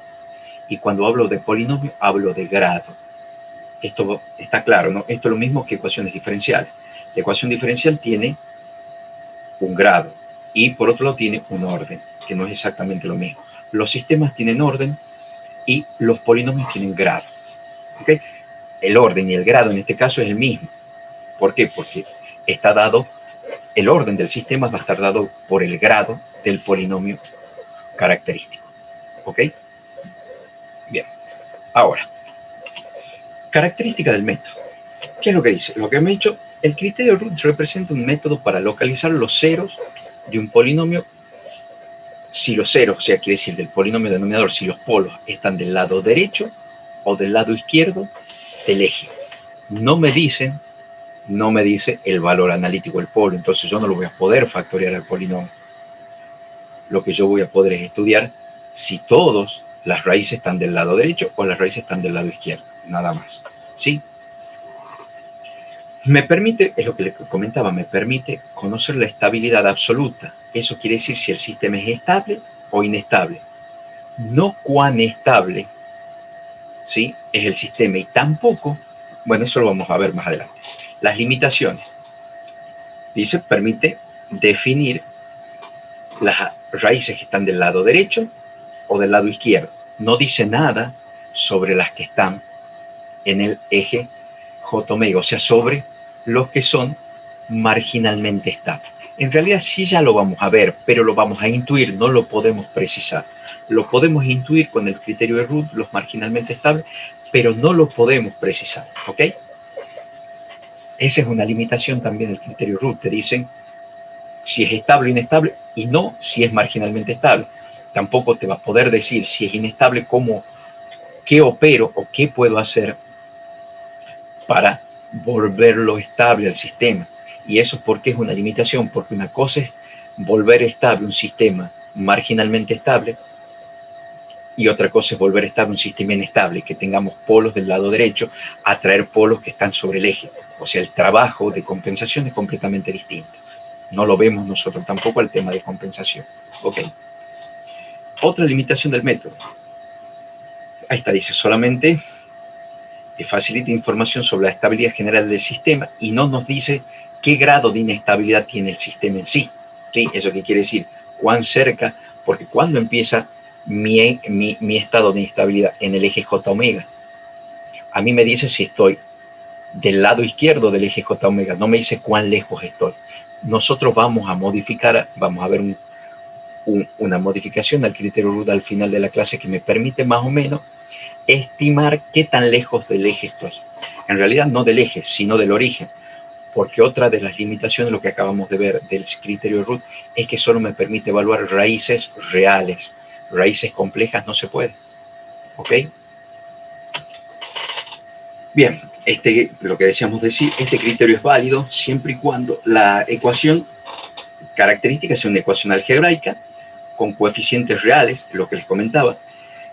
Y cuando hablo de polinomio, hablo de grado. Esto está claro, ¿no? Esto es lo mismo que ecuaciones diferenciales. La ecuación diferencial tiene un grado y por otro lado tiene un orden, que no es exactamente lo mismo. Los sistemas tienen orden y los polinomios tienen grado. ¿Okay? El orden y el grado en este caso es el mismo. ¿Por qué? Porque está dado, el orden del sistema va a estar dado por el grado del polinomio característico. ¿Ok? Bien. Ahora, característica del método. ¿Qué es lo que dice? Lo que me he dicho, el criterio Root representa un método para localizar los ceros de un polinomio. Si los ceros, o sea, quiere decir del polinomio denominador, si los polos están del lado derecho o del lado izquierdo del eje. No me dice el valor analítico del polo, entonces yo no lo voy a poder factoriar al polinomio. Lo que yo voy a poder es estudiar si todas las raíces están del lado derecho o las raíces están del lado izquierdo, nada más. ¿Sí? Me permite, es lo que les comentaba, me permite conocer la estabilidad absoluta. Eso quiere decir si el sistema es estable o inestable. No cuán estable, ¿sí?, es el sistema, y tampoco, bueno, eso lo vamos a ver más adelante. Las limitaciones. Dice, permite definir las raíces que están del lado derecho o del lado izquierdo. No dice nada sobre las que están en el eje J omega, o sea, sobre los que son marginalmente estables. En realidad sí ya lo vamos a ver, pero lo vamos a intuir, no lo podemos precisar. Lo podemos intuir con el criterio de Root, los marginalmente estables, pero no lo podemos precisar, ¿ok? Esa es una limitación también del criterio Root. Te dicen si es estable o inestable y no si es marginalmente estable. Tampoco te va a poder decir si es inestable qué opero o qué puedo hacer para volverlo estable al sistema. Y eso porque es una limitación, porque una cosa es volver estable un sistema marginalmente estable y otra cosa es volver estable un sistema inestable, que tengamos polos del lado derecho, atraer polos que están sobre el eje. O sea, el trabajo de compensación es completamente distinto. No lo vemos nosotros tampoco al tema de compensación. Ok. Otra limitación del método. Ahí está, dice solamente que facilita información sobre la estabilidad general del sistema y no nos dice qué grado de inestabilidad tiene el sistema en sí. ¿Sí? ¿Eso qué quiere decir? Cuán cerca, porque cuando empieza mi estado de inestabilidad en el eje J omega, a mí me dice si estoy del lado izquierdo del eje J omega, no me dice cuán lejos estoy. Nosotros vamos a modificar, vamos a ver una modificación al criterio Rudd al final de la clase que me permite más o menos estimar qué tan lejos del eje estoy. En realidad no del eje, sino del origen, porque otra de las limitaciones, lo que acabamos de ver del criterio Rudd, es que solo me permite evaluar raíces reales. Raíces complejas no se puede. ¿Ok? Bien, lo que decíamos decir, este criterio es válido siempre y cuando la ecuación característica sea una ecuación algebraica con coeficientes reales, lo que les comentaba.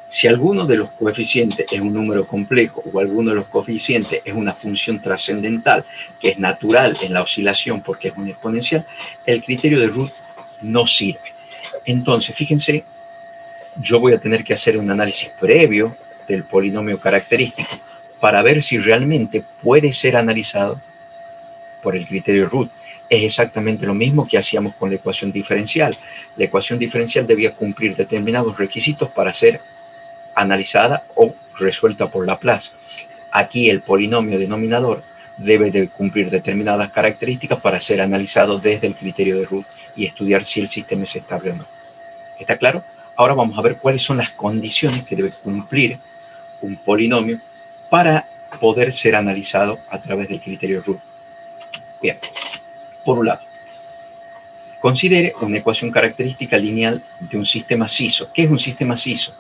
Si alguno de los coeficientes es un número complejo o alguno de los coeficientes es una función trascendental que es natural en la oscilación porque es una exponencial, el criterio de Rudd no sirve. Entonces, fíjense, yo voy a tener que hacer un análisis previo del polinomio característico para ver si realmente puede ser analizado por el criterio Rudd. Es exactamente lo mismo que hacíamos con la ecuación diferencial. La ecuación diferencial debía cumplir determinados requisitos para ser analizada o resuelta por Laplace. Aquí el polinomio denominador debe de cumplir determinadas características para ser analizado desde el criterio de Rudd y estudiar si el sistema es estable o no. ¿Está claro? Ahora vamos a ver cuáles son las condiciones que debe cumplir un polinomio para poder ser analizado a través del criterio Rudd. Bien, por un lado, considere una ecuación característica lineal de un sistema SISO. ¿Qué es un sistema SISO?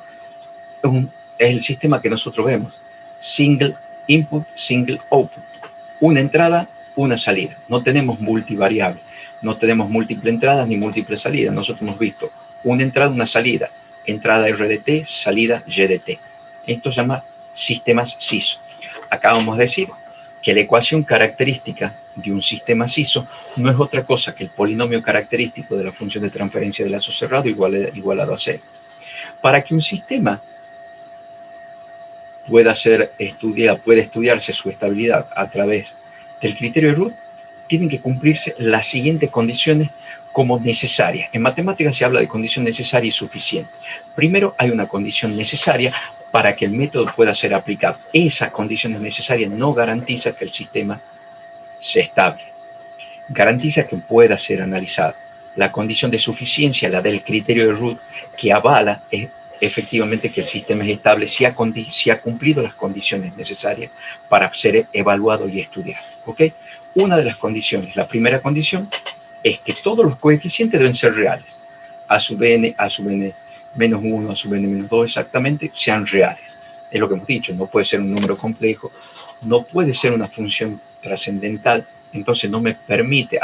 Es el sistema que nosotros vemos. Single input, single output. Una entrada, una salida. No tenemos multivariable. No tenemos múltiples entradas ni múltiples salidas. Nosotros hemos visto una entrada, una salida. Entrada R de t, salida Y de t. Esto se llama sistemas SISO. Acá vamos a decir que la ecuación característica de un sistema SISO no es otra cosa que el polinomio característico de la función de transferencia de lazo cerrado igualado a 0. Para que un sistema pueda estudiarse su estabilidad a través del criterio de Rudd, tienen que cumplirse las siguientes condiciones como necesarias. En matemáticas se habla de condición necesaria y suficiente. Primero hay una condición necesaria para que el método pueda ser aplicado. Esas condiciones necesarias no garantizan que el sistema sea estable. Garantiza que pueda ser analizado. La condición de suficiencia, la del criterio de Rudd, que avala efectivamente que el sistema es estable si ha cumplido las condiciones necesarias para ser evaluado y estudiado. ¿Ok? Una de las condiciones, la primera condición, es que todos los coeficientes deben ser reales. A sub n menos 1, a sub n menos 2 exactamente, sean reales. Es lo que hemos dicho, no puede ser un número complejo, no puede ser una función trascendental, entonces no me permite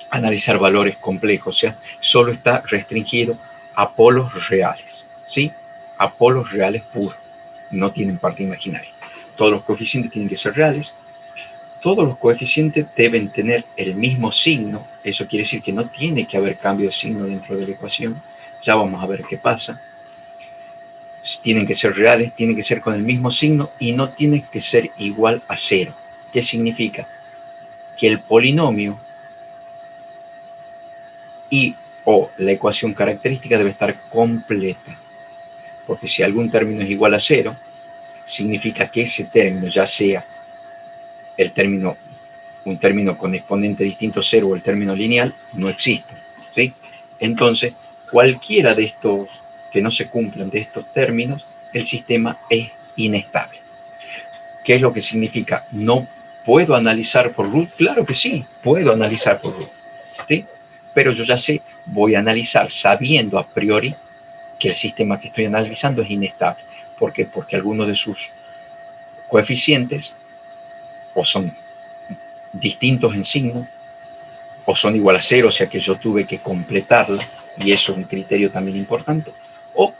analizar valores complejos, o sea, solo está restringido a polos reales, ¿sí? A polos reales puros, no tienen parte imaginaria. Todos los coeficientes tienen que ser reales, todos los coeficientes deben tener el mismo signo, eso quiere decir que no tiene que haber cambio de signo dentro de la ecuación, ya vamos a ver qué pasa. Tienen que ser reales, tienen que ser con el mismo signo y no tienen que ser igual a 0. ¿Qué significa? Que el polinomio o la ecuación característica debe estar completa. Porque si algún término es igual a 0, significa que ese término, ya sea un término con exponente distinto a 0 o el término lineal, no existe. ¿Sí? Entonces, cualquiera de estos que no se cumplan de estos términos, el sistema es inestable. ¿Qué es lo que significa? ¿No puedo analizar por Rudd? Claro que sí, puedo analizar por Rudd. ¿Sí? Pero yo ya sé, voy a analizar sabiendo a priori que el sistema que estoy analizando es inestable. ¿Por qué? Porque algunos de sus coeficientes o son distintos en signo o son igual a 0, o sea que yo tuve que completarla, y eso es un criterio también importante, o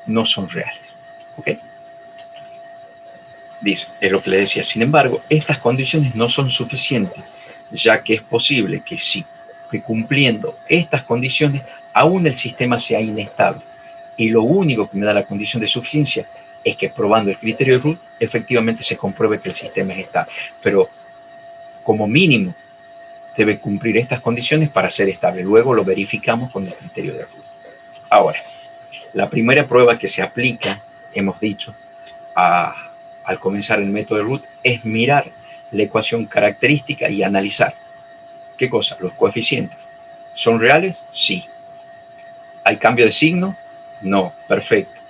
no son reales. ¿Ok? Dice, es lo que le decía. Sin embargo, estas condiciones no son suficientes, ya que es posible que cumpliendo estas condiciones, aún el sistema sea inestable. Y lo único que me da la condición de suficiencia es que probando el criterio de Rudd, efectivamente se compruebe que el sistema es estable. Pero como mínimo debe cumplir estas condiciones para ser estable. Luego lo verificamos con el criterio de Root. Ahora, la primera prueba que se aplica, hemos dicho, al comenzar el método de Root, es mirar la ecuación característica y analizar. ¿Qué cosa? Los coeficientes. ¿Son reales? Sí. ¿Hay cambio de signo? No. Perfecto.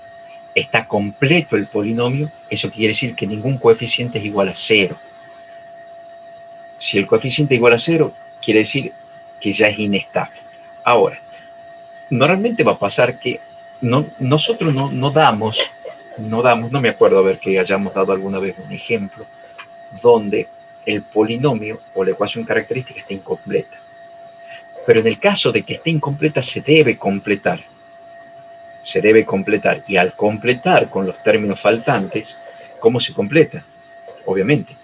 ¿Está completo el polinomio? Eso quiere decir que ningún coeficiente es igual a 0. Si el coeficiente es igual a 0, quiere decir que ya es inestable. Ahora, normalmente va a pasar que nosotros no damos, no me acuerdo a ver que hayamos dado alguna vez un ejemplo donde el polinomio o la ecuación característica está incompleta. Pero en el caso de que esté incompleta, se debe completar. Se debe completar. Y al completar con los términos faltantes, ¿cómo se completa? Obviamente,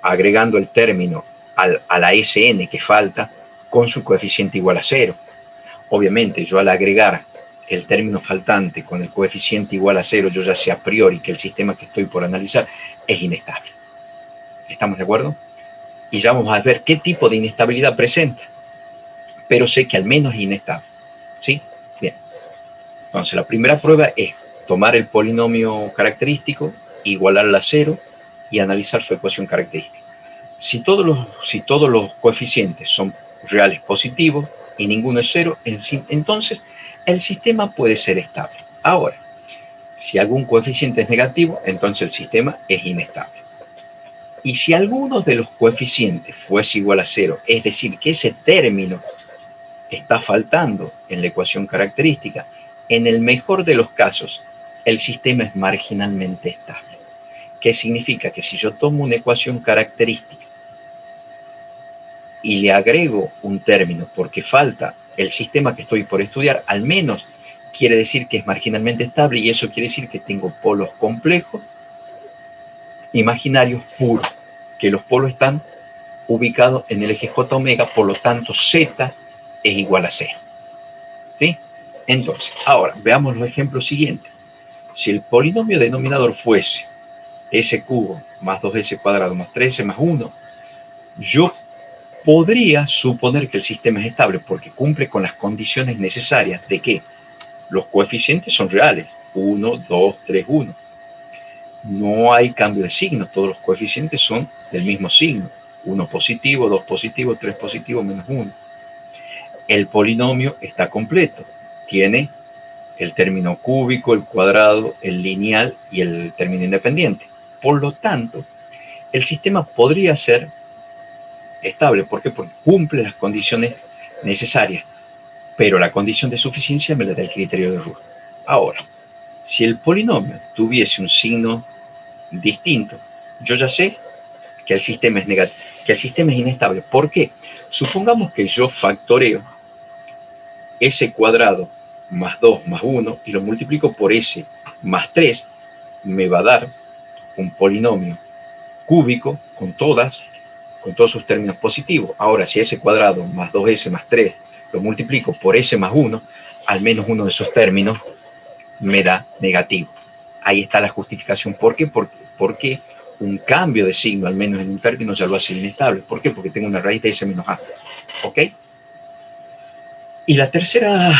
agregando el término a la Sn que falta con su coeficiente igual a 0. Obviamente, yo al agregar el término faltante con el coeficiente igual a 0, yo ya sé a priori que el sistema que estoy por analizar es inestable. ¿Estamos de acuerdo? Y ya vamos a ver qué tipo de inestabilidad presenta. Pero sé que al menos es inestable. ¿Sí? Bien. Entonces, la primera prueba es tomar el polinomio característico, igualarla a 0 y analizar su ecuación característica. Si todos los coeficientes son reales positivos y ninguno es 0, entonces el sistema puede ser estable. Ahora, si algún coeficiente es negativo, entonces el sistema es inestable. Y si alguno de los coeficientes fuese igual a 0, es decir, que ese término está faltando en la ecuación característica, en el mejor de los casos, el sistema es marginalmente estable. ¿Qué significa? Que si yo tomo una ecuación característica y le agrego un término porque falta el sistema que estoy por estudiar, al menos quiere decir que es marginalmente estable, y eso quiere decir que tengo polos complejos imaginarios puros, que los polos están ubicados en el eje J omega, por lo tanto Z es igual a 0. ¿Sí? Entonces, ahora veamos los ejemplos siguientes. Si el polinomio denominador fuese s cubo más 2s cuadrado más 3s más 1, yo podría suponer que el sistema es estable porque cumple con las condiciones necesarias de que los coeficientes son reales, 1, 2, 3, 1. No hay cambio de signo, todos los coeficientes son del mismo signo, 1 positivo, 2 positivo, 3 positivo, menos 1. El polinomio está completo, tiene el término cúbico, el cuadrado, el lineal y el término independiente. Por lo tanto, el sistema podría ser estable. ¿Por qué? Porque cumple las condiciones necesarias, pero la condición de suficiencia me la da el criterio de Root. Ahora, si el polinomio tuviese un signo distinto, yo ya sé que el sistema es negativo, que el sistema es inestable. ¿Por qué? Supongamos que yo factoreo s cuadrado más 2 más 1 y lo multiplico por s más 3, me va a dar un polinomio cúbico con todos sus términos positivos. Ahora, si s cuadrado más 2s más 3 lo multiplico por s más 1, al menos uno de esos términos me da negativo. Ahí está la justificación. ¿Por qué? Porque un cambio de signo, al menos en un término, ya lo hace inestable. ¿Por qué? Porque tengo una raíz de s menos a. ¿Ok? Y la tercera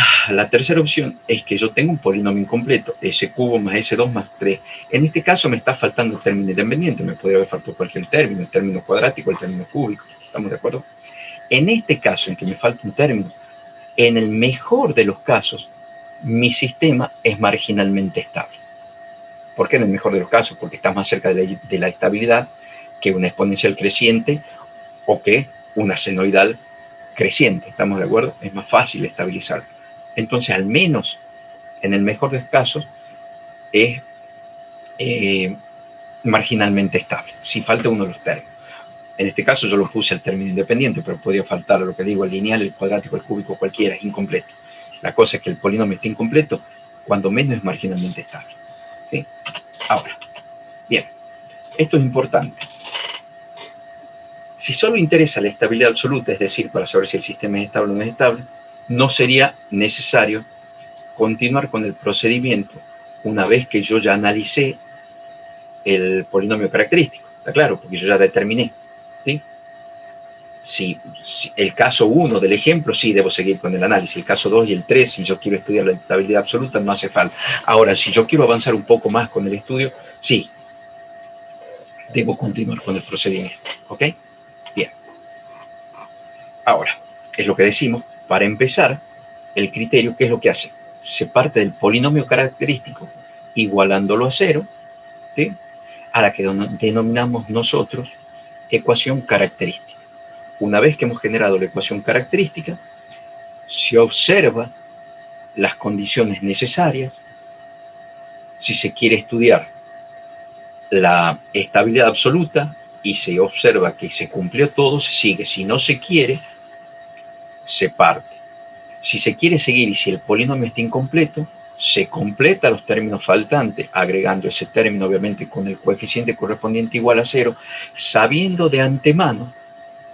opción es que yo tengo un polinomio incompleto, s cubo más s2 más 3. En este caso me está faltando el término independiente, me podría haber faltado cualquier término, el término cuadrático, el término cúbico. ¿Estamos de acuerdo? En este caso, en que me falta un término, en el mejor de los casos, mi sistema es marginalmente estable. ¿Por qué en el mejor de los casos? Porque está más cerca de la estabilidad que una exponencial creciente o que una senoidal creciente. ¿Estamos de acuerdo? Es más fácil estabilizar. Entonces, al menos en el mejor de los casos, es marginalmente estable, si falta uno de los términos. En este caso yo lo puse al término independiente, pero podría faltar lo que digo, el lineal, el cuadrático, el cúbico, cualquiera, es incompleto. La cosa es que el polinomio está incompleto, cuando menos es marginalmente estable. ¿Sí? Ahora, bien, esto es importante. Si solo interesa la estabilidad absoluta, es decir, para saber si el sistema es estable o no es estable, no sería necesario continuar con el procedimiento una vez que yo ya analicé el polinomio característico. ¿Está claro? Porque yo ya determiné. ¿Sí? Si el caso 1 del ejemplo, sí, debo seguir con el análisis. El caso 2 y el 3, si yo quiero estudiar la estabilidad absoluta, no hace falta. Ahora, si yo quiero avanzar un poco más con el estudio, sí, debo continuar con el procedimiento. ¿Ok? Bien. Ahora, es lo que decimos, para empezar, el criterio, ¿qué es lo que hace? Se parte del polinomio característico, igualándolo a cero, ¿sí?, a la que denominamos nosotros ecuación característica. Una vez que hemos generado la ecuación característica, se observa las condiciones necesarias. Si se quiere estudiar la estabilidad absoluta y se observa que se cumplió todo, se sigue. Si no se quiere, se parte. Si se quiere seguir y si el polinomio está incompleto, se completa los términos faltantes, agregando ese término obviamente con el coeficiente correspondiente igual a 0, sabiendo de antemano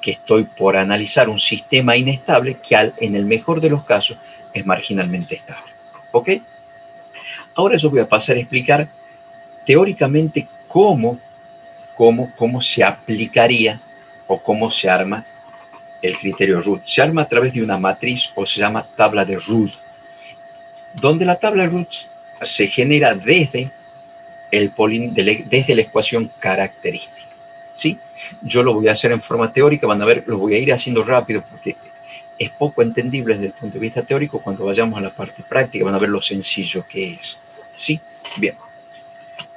que estoy por analizar un sistema inestable que en el mejor de los casos es marginalmente estable. ¿Ok? Ahora yo voy a pasar a explicar teóricamente cómo se aplicaría o cómo se arma el criterio Ruth. Se arma a través de una matriz o se llama tabla de Ruth, donde la tabla de Ruth se genera desde la ecuación característica. ¿Sí? Yo lo voy a hacer en forma teórica, van a ver, lo voy a ir haciendo rápido porque es poco entendible desde el punto de vista teórico. Cuando vayamos a la parte práctica van a ver lo sencillo que es. ¿Sí? Bien.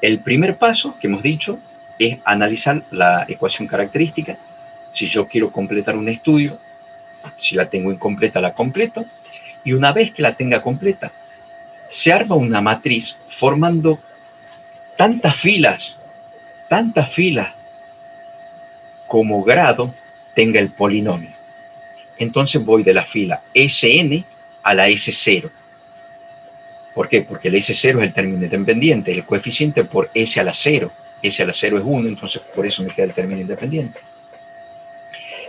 El primer paso que hemos dicho es analizar la ecuación característica. Si yo quiero completar un estudio, si la tengo incompleta, la completo. Y una vez que la tenga completa, se arma una matriz formando tantas filas como grado tenga el polinomio. Entonces voy de la fila Sn a la S0. ¿Por qué? Porque el S0 es el término independiente, el coeficiente por S a la 0. S a la 0 es 1, entonces por eso me queda el término independiente.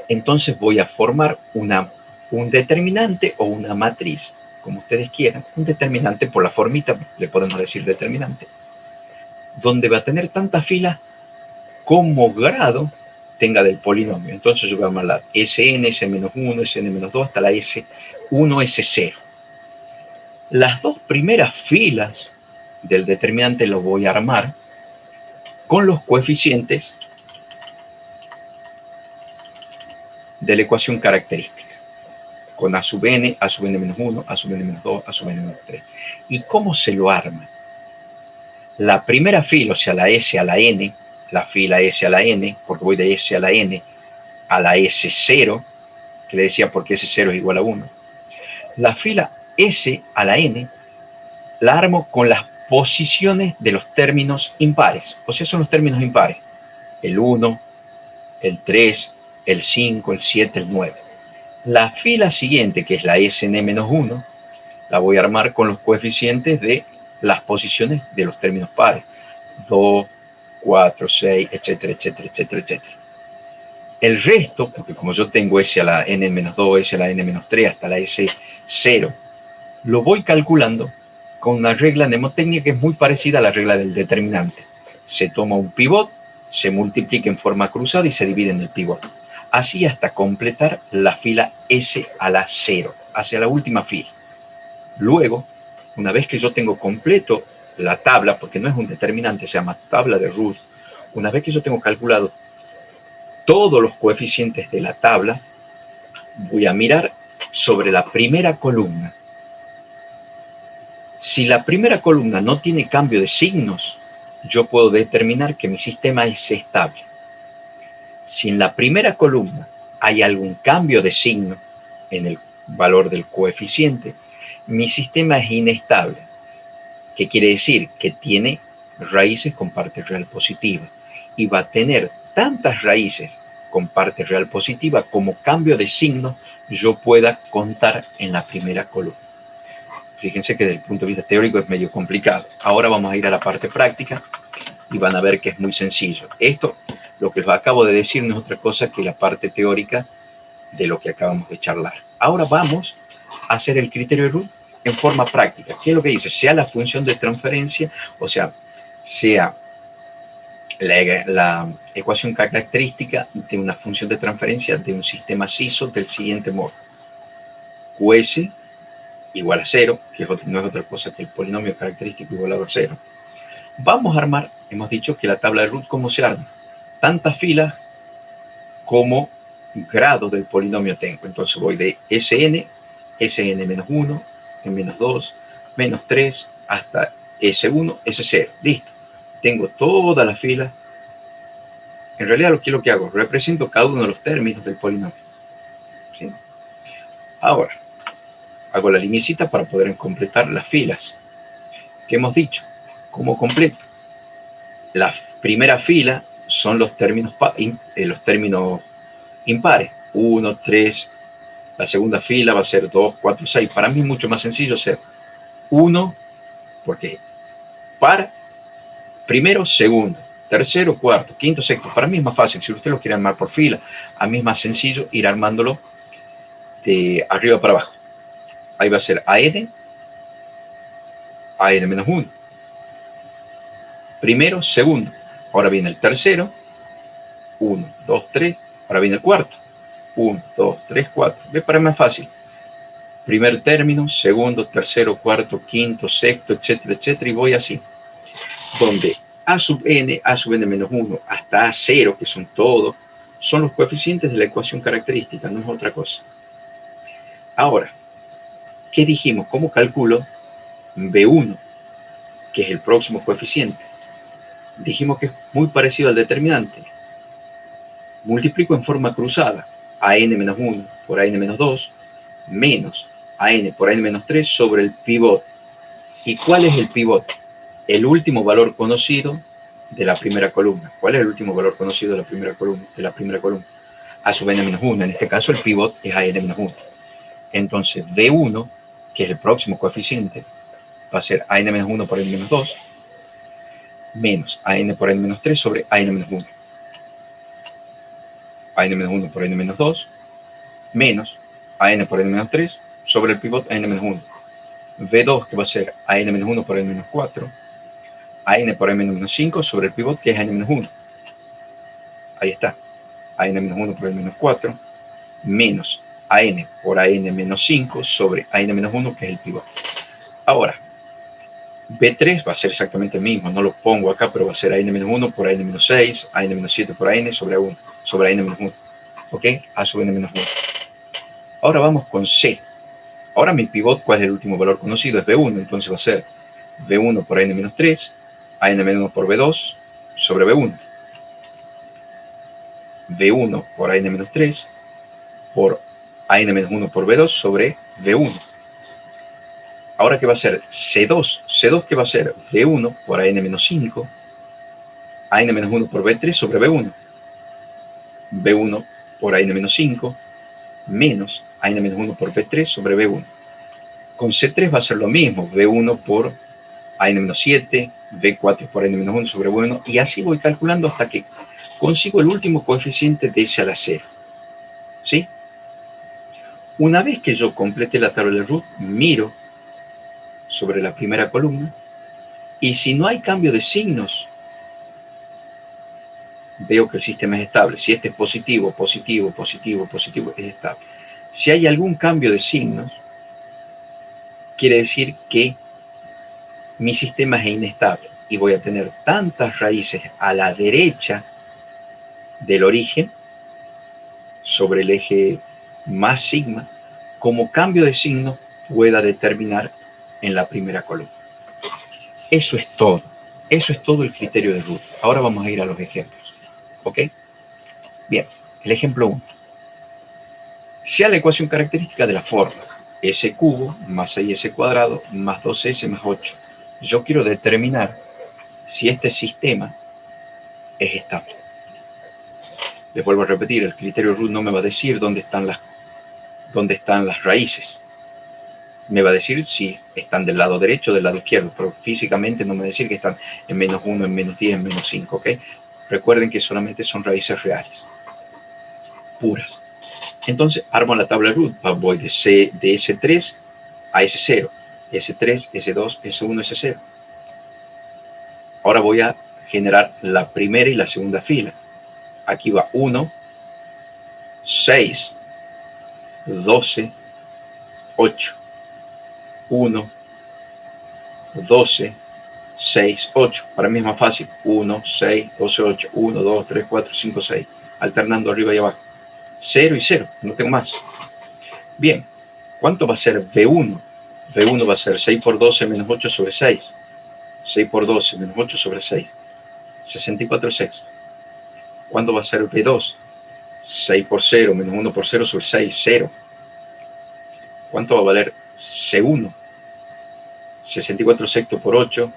Entonces voy a formar un determinante o una matriz, como ustedes quieran, un determinante por la formita, le podemos decir determinante, donde va a tener tantas filas como grado tenga del polinomio. Entonces yo voy a armar Sn, Sn-1, Sn-2 hasta la S1, S0. Las dos primeras filas del determinante los voy a armar con los coeficientes de la ecuación característica, con a sub n, a sub n-1, a sub n-2, a sub n-3. ¿Y cómo se lo arma? La primera fila, o sea, la S a la n, la fila S a la n, porque voy de S a la n a la S0, que le decía porque S0 es igual a 1. La fila S a la n la armo con las posiciones de los términos impares, o sea, son los términos impares, el 1, el 3, el 5, el 7, el 9. La fila siguiente, que es la Sn-1, la voy a armar con los coeficientes de las posiciones de los términos pares, 2, 4, 6, etcétera, etcétera, etcétera, etcétera. El resto, porque como yo tengo S a la n-2, S a la n-3 hasta la S0, lo voy calculando con una regla mnemotécnica que es muy parecida a la regla del determinante. Se toma un pivot, se multiplica en forma cruzada y se divide en el pivot. Así hasta completar la fila S a la 0, hacia la última fila. Luego, una vez que yo tengo completo la tabla, porque no es un determinante, se llama tabla de Ruth, una vez que yo tengo calculado todos los coeficientes de la tabla, voy a mirar sobre la primera columna. Si la primera columna no tiene cambio de signos, yo puedo determinar que mi sistema es estable. Si en la primera columna hay algún cambio de signo en el valor del coeficiente, mi sistema es inestable. ¿Qué quiere decir? Que tiene raíces con parte real positiva y va a tener tantas raíces con parte real positiva como cambio de signo yo pueda contar en la primera columna. Fíjense que desde el punto de vista teórico es medio complicado. Ahora vamos a ir a la parte práctica y van a ver que es muy sencillo. Esto, lo que les acabo de decir, no es otra cosa que la parte teórica de lo que acabamos de charlar. Ahora vamos a hacer el criterio de Ruth en forma práctica. ¿Qué es lo que dice? Sea la función de transferencia, o sea la ecuación característica de una función de transferencia de un sistema SISO del siguiente modo. QS igual a 0, que no es otra cosa que el polinomio característico igualado a 0. Vamos a armar, hemos dicho que la tabla de root, ¿cómo se arma? Tantas filas como grados del polinomio tengo. Entonces voy de Sn menos 1, menos 2, menos 3, hasta S1, S0. Listo. Tengo todas las filas. En realidad lo que hago, represento cada uno de los términos del polinomio. ¿Sí? Ahora, hago la linecita para poder completar las filas. ¿Qué hemos dicho? ¿Cómo completo? La primera fila son los términos impares. 1, 3. La segunda fila va a ser 2, 4, 6. Para mí es mucho más sencillo hacer 1, porque par, primero, segundo, tercero, cuarto, quinto, sexto. Para mí es más fácil. Si usted lo quiere armar por fila, a mí es más sencillo ir armándolo de arriba para abajo. Ahí va a ser AN menos 1. Primero, segundo. Ahora viene el tercero. 1, 2, 3. Ahora viene el cuarto. 1, 2, 3, 4. ¿Ve? Para mí es más fácil. Primer término, segundo, tercero, cuarto, quinto, sexto, etcétera, etcétera. Y voy así. Donde A sub n menos 1 hasta A0, que son todos, son los coeficientes de la ecuación característica, no es otra cosa. Ahora, ¿qué dijimos? ¿Cómo calculo B1, que es el próximo coeficiente? Dijimos que es muy parecido al determinante. Multiplico en forma cruzada AN-1 por AN-2 menos AN por AN-3 sobre el pivot. ¿Y cuál es el pivot? El último valor conocido de la primera columna. ¿Cuál es el último valor conocido de la primera columna? A sub n-1. En este caso el pivot es AN-1. Entonces B1, que es el próximo coeficiente, va a ser AN-1 por AN-2 menos AN por AN-3 sobre AN-1. AN-1 por AN-2 menos AN por AN-3 sobre el pivot AN-1. V2, que va a ser AN-1 por AN-4, AN por AN-5 sobre el pivot, que es AN-1. Ahí está. AN-1 por AN-4 menos AN por AN-5 sobre AN-1, que es el pivot. Ahora, B3 va a ser exactamente el mismo. No lo pongo acá, pero va a ser AN-1 por AN-6, AN-7 por AN sobre AN-1. ¿Ok? A sub n-1. Ahora vamos con C. Ahora mi pivot, ¿cuál es el último valor conocido? Es B1. Entonces va a ser B1 por AN-3, AN-1 por B2 sobre B1. B1 por AN-3 por AN-1 por B2 sobre B1. Ahora, ¿qué va a ser? C2. C2, ¿qué va a ser? B1 por AN-5, AN-1 por B3 sobre B1. B1 por AN-5 menos AN-1 por B3 sobre B1. Con C3 va a ser lo mismo. B1 por AN-7, B4 por AN-1 sobre B1. Y así voy calculando hasta que consigo el último coeficiente de S a la 0. ¿Sí? Una vez que yo complete la tabla de root, miro sobre la primera columna, y si no hay cambio de signos, veo que el sistema es estable. Si este es positivo, positivo, positivo, positivo, es estable. Si hay algún cambio de signos, quiere decir que mi sistema es inestable y voy a tener tantas raíces a la derecha del origen sobre el eje más sigma como cambio de signo pueda determinar en la primera columna. Eso es todo. Eso es todo el criterio de root. Ahora vamos a ir a los ejemplos. ¿Ok? Bien, el ejemplo 1. Sea la ecuación característica de la forma s cubo más 6s cuadrado más 2s más 8. Yo quiero determinar si este sistema es estable. Les vuelvo a repetir, el criterio root no me va a decir dónde están las raíces. Me va a decir si están del lado derecho o del lado izquierdo, pero físicamente no me va a decir que están en menos 1, en menos 10, en menos 5, ¿ok? Recuerden que solamente son raíces reales, puras. Entonces, armo la tabla de root. Voy de S3 a S0. S3, S2, S1, S0. Ahora voy a generar la primera y la segunda fila. Aquí va 1, 6, 12, 8. 1, 12, 6, 8. Para mí es más fácil. 1, 6, 12, 8. 1, 2, 3, 4, 5, 6. Alternando arriba y abajo. 0 y 0. No tengo más. Bien. ¿Cuánto va a ser V1? V1 va a ser 6 por 12 menos 8 sobre 6. 6 por 12 menos 8 sobre 6. 64 sextos. ¿Cuánto va a ser V2? 6 por 0 menos 1 por 0 sobre 6. 0. ¿Cuánto va a valer C1? 64 sextos por 8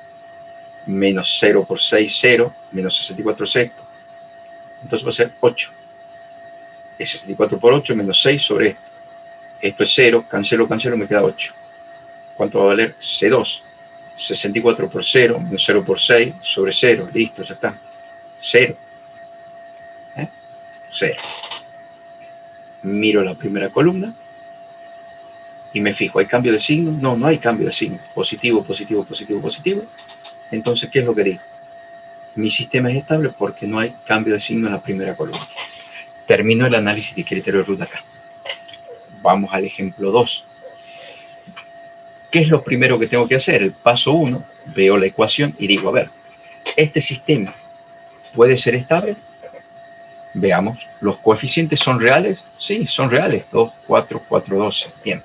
menos 0 por 6, 0, menos 64 sextos. Entonces va a ser 8. Es 64 por 8 menos 6 sobre esto. Esto es 0, cancelo, me queda 8. ¿Cuánto va a valer? C2. 64 por 0, menos 0 por 6, sobre 0. Listo, ya está. 0. 0. Miro la primera columna y me fijo, ¿hay cambio de signo? No, no hay cambio de signo. Positivo, positivo, positivo, positivo. Entonces, ¿qué es lo que digo? Mi sistema es estable porque no hay cambio de signo en la primera columna. Termino el análisis de criterio de ruta acá. Vamos al ejemplo 2. ¿Qué es lo primero que tengo que hacer? El paso 1, veo la ecuación y digo, a ver, ¿este sistema puede ser estable? Veamos, ¿los coeficientes son reales? Sí, son reales. 2, 4, 4, 12. Bien.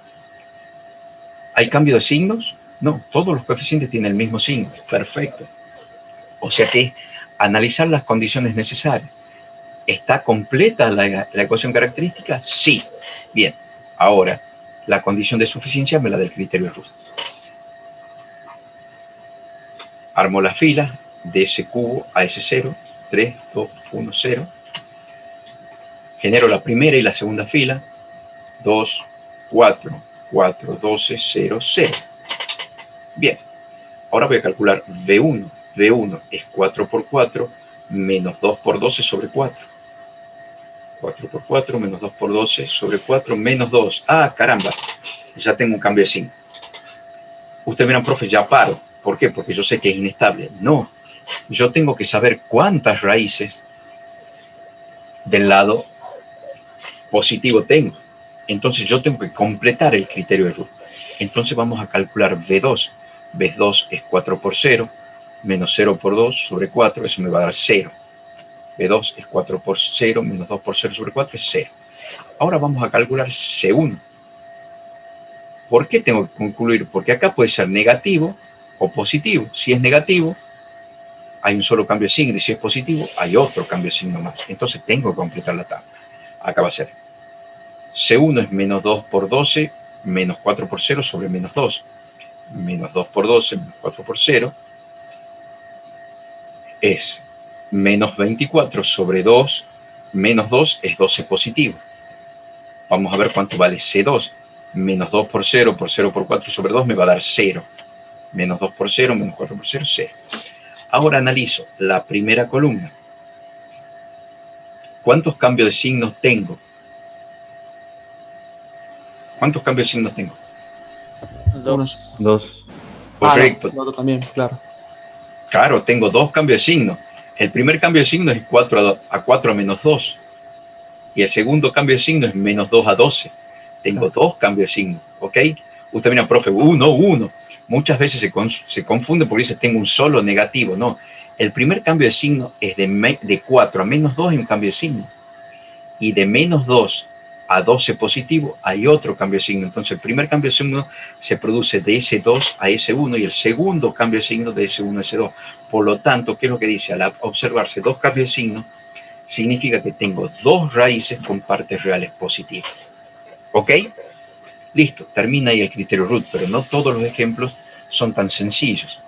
¿Hay cambio de signos? No, todos los coeficientes tienen el mismo signo. Perfecto. O sea que analizar las condiciones necesarias. ¿Está completa la ecuación característica? Sí. Bien. Ahora, la condición de suficiencia me la del criterio de Ruth. Armo la fila de ese cubo a ese 0. 3, 2, 1, 0. Genero la primera y la segunda fila. 2, 4, 4, 12, 0, 0. Bien. Ahora voy a calcular V1. V1 es 4 por 4 menos 2 por 12 sobre 4. 4 por 4 menos 2 por 12 sobre 4 menos 2. Ah, caramba. Ya tengo un cambio de signo. Ustedes miran, profe, ya paro. ¿Por qué? Porque yo sé que es inestable. No. Yo tengo que saber cuántas raíces del lado positivo tengo. Entonces yo tengo que completar el criterio de Ruth. Entonces vamos a calcular V2. V2 es 4 por 0 menos 0 por 2 sobre 4. Eso me va a dar 0. V2 es 4 por 0 menos 2 por 0 sobre 4 es 0. Ahora vamos a calcular C1. ¿Por qué tengo que concluir? Porque acá puede ser negativo o positivo. Si es negativo, hay un solo cambio de signo. Y si es positivo, hay otro cambio de signo más. Entonces tengo que completar la tabla. Acá va a ser C1 es menos 2 por 12 menos 4 por 0 sobre menos 2. Menos 2 por 12 menos 4 por 0 es menos 24 sobre 2 menos 2 es 12 positivo. Vamos a ver cuánto vale C2. Menos 2 por 0 por 4 sobre 2 me va a dar 0. Menos 2 por 0 menos 4 por 0, 0. Ahora analizo la primera columna. ¿Cuántos cambios de signos tengo? ¿Cuántos cambios de signos tengo? 2. 2. Correcto. No, también, claro. Claro, tengo dos cambios de signo. El primer cambio de signo es 4 a menos 2. Y el segundo cambio de signo es menos 2 a 12. Tengo dos cambios de signo, ¿ok? Usted mira, profe, uno. Muchas veces se confunde porque dice tengo un solo negativo. No, el primer cambio de signo es de 4 a menos 2 hay un cambio de signo. Y de menos 2 a 12 positivo hay otro cambio de signo. Entonces el primer cambio de signo se produce de S2 a S1 y el segundo cambio de signo de S1 a S2. Por lo tanto, ¿qué es lo que dice? Al observarse dos cambios de signo, significa que tengo dos raíces con partes reales positivas. ¿Ok? Listo, termina ahí el criterio Ruth, pero no todos los ejemplos son tan sencillos.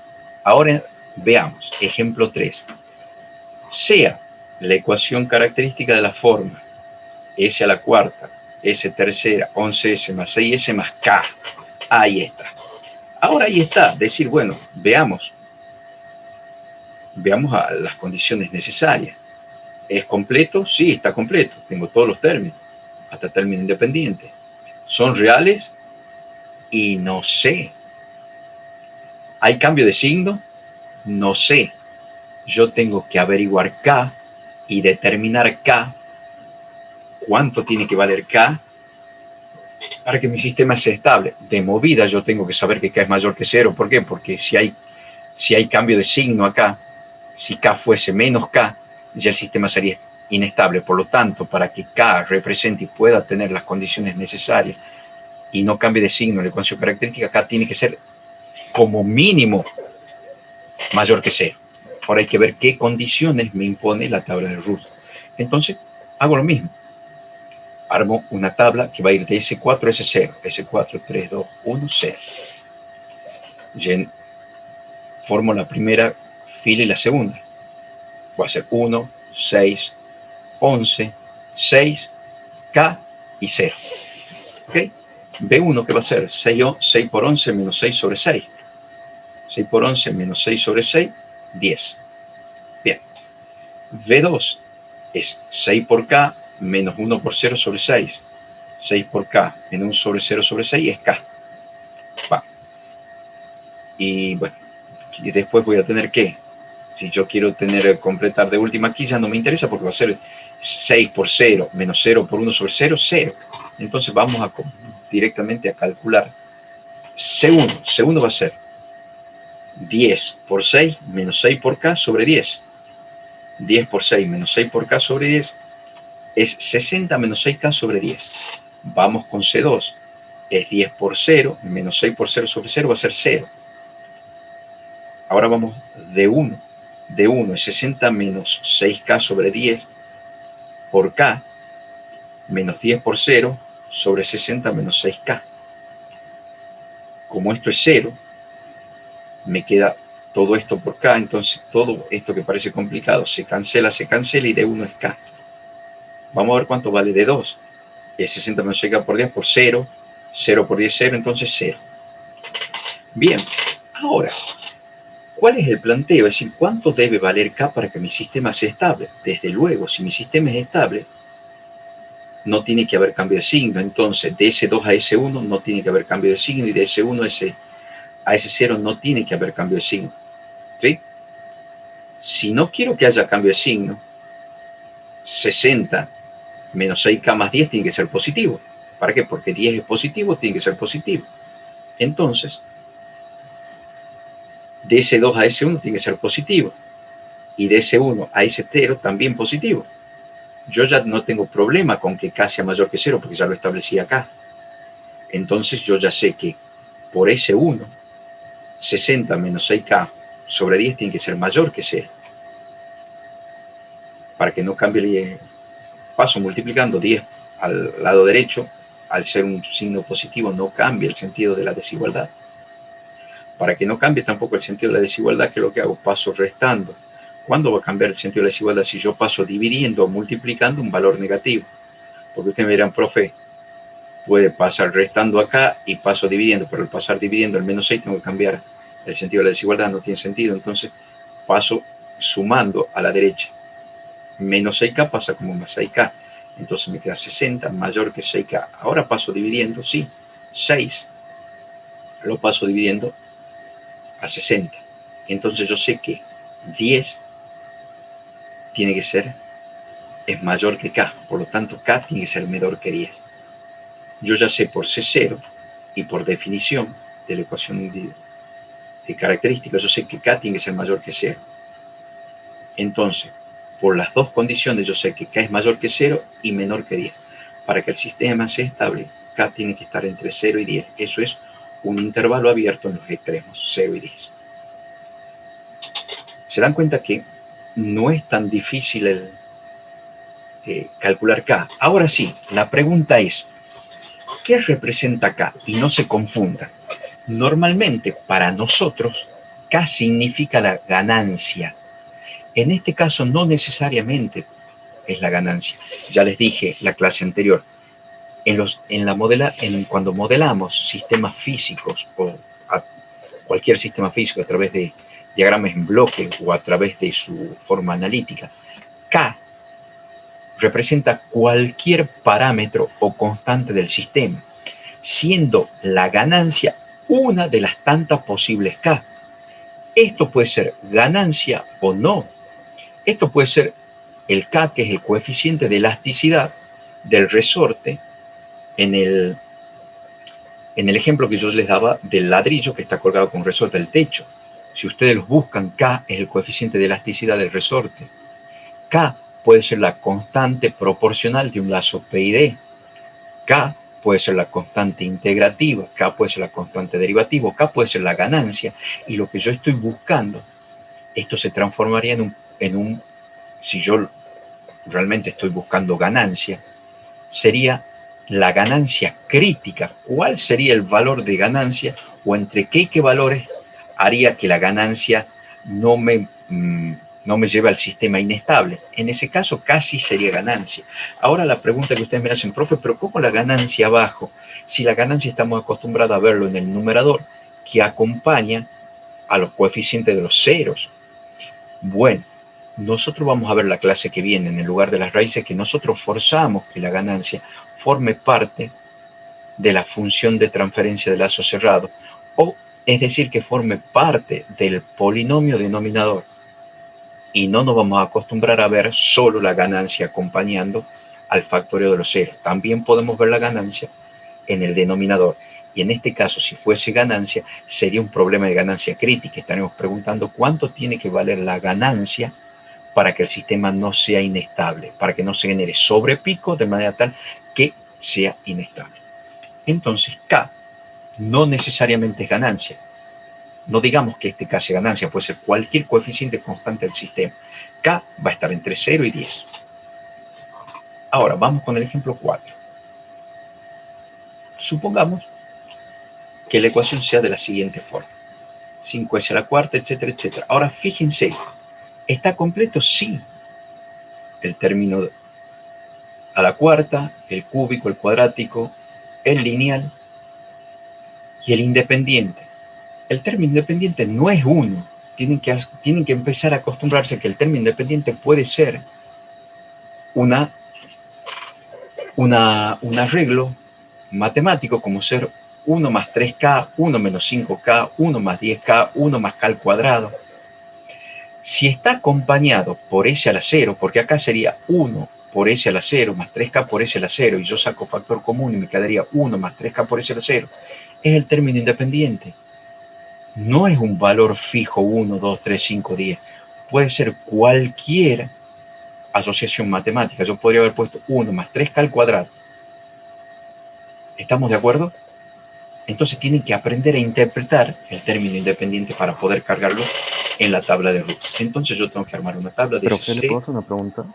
Ahora veamos, ejemplo 3. Sea la ecuación característica de la forma S a la cuarta, S tercera, 11S más 6S más K. Ahí está. Ahora ahí está, decir, bueno, veamos a las condiciones necesarias. ¿Es completo? Sí, está completo. Tengo todos los términos, hasta término independiente. ¿Son reales? Y no sé. ¿Hay cambio de signo? No sé. yo tengo que averiguar K y determinar K, cuánto tiene que valer K para que mi sistema sea estable. De movida yo tengo que saber que K es mayor que 0. ¿Por qué? Porque si hay cambio de signo acá, si K fuese menos K, ya el sistema sería inestable. Por lo tanto, para que K represente y pueda tener las condiciones necesarias y no cambie de signo en la ecuación característica, K tiene que ser como mínimo mayor que 0. Ahora hay que ver qué condiciones me impone la tabla de Ruth. Entonces, hago lo mismo. Armo una tabla que va a ir de S4 a S0. S4, 3, 2, 1, 0. Formo la primera fila y la segunda. Voy a hacer 1, 6, 11, 6, K y 0. ¿Ok? B1, ¿qué va a ser? 6 por 11 menos 6 sobre 6. 6 por 11 menos 6 sobre 6, 10. Bien. V2 es 6 por K menos 1 por 0 sobre 6. 6 por K menos 1 sobre 0 sobre 6 es K. Va. Y bueno, y después voy a tener que, si yo quiero completar de última aquí, ya no me interesa porque va a ser 6 por 0 menos 0 por 1 sobre 0, 0. Entonces vamos directamente a calcular C1. C1 va a ser 10 por 6 menos 6 por K sobre 10. 10 por 6 menos 6 por K sobre 10 es 60 menos 6K sobre 10. Vamos con C2. Es 10 por 0 menos 6 por 0 sobre 0 va a ser 0. Ahora vamos D1. D1 es 60 menos 6K sobre 10 por K menos 10 por 0 sobre 60 menos 6K. Como esto es 0, me queda todo esto por K, entonces todo esto que parece complicado se cancela y D1 es K. Vamos a ver cuánto vale D2. Es 60 menos 6K por 10 por 0. 0 por 10, 0, entonces 0. Bien, ahora, ¿cuál es el planteo? Es decir, ¿cuánto debe valer K para que mi sistema sea estable? Desde luego, si mi sistema es estable, no tiene que haber cambio de signo. Entonces, de S2 a S1 no tiene que haber cambio de signo y de S1 a S0 no tiene que haber cambio de signo. ¿Sí? Si no quiero que haya cambio de signo, 60 menos 6K más 10 tiene que ser positivo. ¿Para qué? Porque 10 es positivo, tiene que ser positivo. Entonces, de S2 a S1 tiene que ser positivo. Y de S1 a S0 también positivo. Yo ya no tengo problema con que K sea mayor que 0 porque ya lo establecí acá. Entonces yo ya sé que por S1, 60 menos 6K sobre 10 tiene que ser mayor que 0. Para que no cambie, paso multiplicando 10 al lado derecho, al ser un signo positivo no cambia el sentido de la desigualdad. Para que no cambie tampoco el sentido de la desigualdad, que es lo que hago, paso restando. ¿Cuándo va a cambiar el sentido de la desigualdad? Si yo paso dividiendo o multiplicando un valor negativo. Porque ustedes me dirán, profe, puede pasar restando acá y paso dividiendo, pero al pasar dividiendo el menos 6 tengo que cambiar el sentido de la desigualdad, no tiene sentido. Entonces paso sumando a la derecha. Menos 6K pasa como más 6K. Entonces me queda 60 mayor que 6K. Ahora paso dividiendo, sí, 6 lo paso dividiendo a 60. Entonces yo sé que 10 tiene que ser, es mayor que K. Por lo tanto, K tiene que ser menor que 10. Yo ya sé por C0 y por definición de la ecuación de características, yo sé que K tiene que ser mayor que 0. Entonces, por las dos condiciones, yo sé que K es mayor que 0 y menor que 10. Para que el sistema sea estable, K tiene que estar entre 0 y 10. Eso es un intervalo abierto en los extremos, 0 y 10. Se dan cuenta que no es tan difícil calcular K. Ahora sí, la pregunta es, ¿qué representa K? Y no se confunda. Normalmente, para nosotros, K significa la ganancia. En este caso, no necesariamente es la ganancia. Ya les dije la clase anterior. Cuando modelamos sistemas físicos o cualquier sistema físico a través de diagramas en bloque o a través de su forma analítica, K representa cualquier parámetro o constante del sistema, siendo la ganancia una de las tantas posibles K. Esto puede ser ganancia o no Esto puede ser el K, que es el coeficiente de elasticidad del resorte en el ejemplo que yo les daba del ladrillo que está colgado con resorte del techo. Si ustedes los buscan, K es el coeficiente de elasticidad del resorte. K puede ser la constante proporcional de un lazo P y D. K puede ser la constante integrativa, K puede ser la constante derivativa, K puede ser la ganancia. Y lo que yo estoy buscando, esto se transformaría en un si yo realmente estoy buscando ganancia, sería la ganancia crítica. ¿Cuál sería el valor de ganancia o entre qué y qué valores haría que la ganancia no me lleve al sistema inestable? En ese caso casi sería ganancia. Ahora la pregunta que ustedes me hacen, profe, pero ¿cómo la ganancia abajo? Si la ganancia estamos acostumbrados a verlo en el numerador que acompaña a los coeficientes de los ceros. Bueno, nosotros vamos a ver la clase que viene en el lugar de las raíces que nosotros forzamos que la ganancia forme parte de la función de transferencia de lazo cerrado, o es decir, que forme parte del polinomio denominador. Y no nos vamos a acostumbrar a ver solo la ganancia acompañando al factoreo de los ceros. También podemos ver la ganancia en el denominador. Y en este caso, si fuese ganancia, sería un problema de ganancia crítica. Estaremos preguntando cuánto tiene que valer la ganancia para que el sistema no sea inestable, para que no se genere sobrepico de manera tal que sea inestable. Entonces, K no necesariamente es ganancia. No digamos que este K sea ganancia, puede ser cualquier coeficiente constante del sistema. K va a estar entre 0 y 10. Ahora, vamos con el ejemplo 4. Supongamos que la ecuación sea de la siguiente forma. 5s a la cuarta, etcétera, etcétera. Ahora, fíjense, ¿está completo? Sí. El término a la cuarta, el cúbico, el cuadrático, el lineal y el independiente. El término independiente no es 1. Tienen que empezar a acostumbrarse a que el término independiente puede ser un arreglo matemático como ser 1 más 3K, 1 menos 5K, 1 más 10K, 1 más K al cuadrado. Si está acompañado por S a la 0, porque acá sería 1 por S a la 0 más 3K por S a la 0, y yo saco factor común y me quedaría 1 más 3K por S a la 0, es el término independiente. No es un valor fijo 1, 2, 3, 5, 10. Puede ser cualquier asociación matemática. Yo podría haber puesto 1 más 3K al cuadrado. ¿Estamos de acuerdo? Entonces tienen que aprender a interpretar el término independiente para poder cargarlo en la tabla de root. Entonces yo tengo que armar una tabla de Pero ¿qué le puedo hacer una pregunta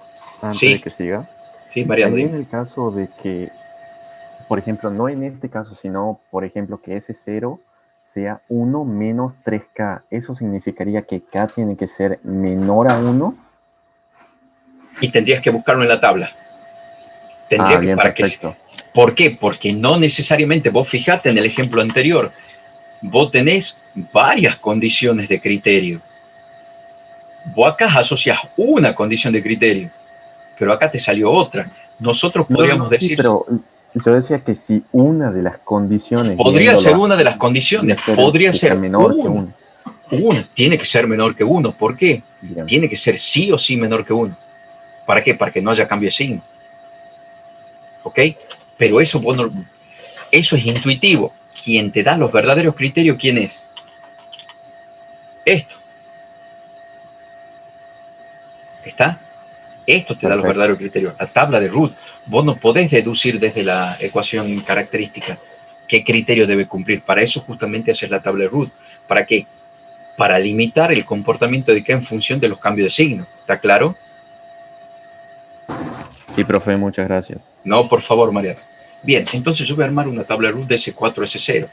antes sí, de que siga? Sí, Mariano. Ahí en el caso de que, por ejemplo, no en este caso, sino, por ejemplo, que ese 0 sea 1 menos 3K, ¿eso significaría que K tiene que ser menor a 1? Y tendrías que buscarlo en la tabla. Bien, perfecto. ¿Por qué? Porque no necesariamente, vos fijate en el ejemplo anterior, vos tenés varias condiciones de criterio. Vos acá asocias una condición de criterio, pero acá te salió otra. Nosotros podríamos decir... Sí, pero yo decía que si una de las condiciones... Podría ser una de las condiciones, podría ser menor que 1. Tiene que ser menor que 1. ¿Por qué? Bien. Tiene que ser sí o sí menor que 1. ¿Para qué? Para que no haya cambio de signo. ¿Ok? Pero eso, bueno, eso es intuitivo. Quien te da los verdaderos criterios, ¿quién es? Esto. ¿Está? Esto te da los verdaderos criterios. La tabla de root. Vos no podés deducir desde la ecuación característica qué criterio debe cumplir. Para eso justamente haces la tabla de root. ¿Para qué? Para limitar el comportamiento de K en función de los cambios de signo. ¿Está claro? Sí, profe, muchas gracias. No, por favor, Mariano. Bien, entonces yo voy a armar una tabla de root de S4, S0.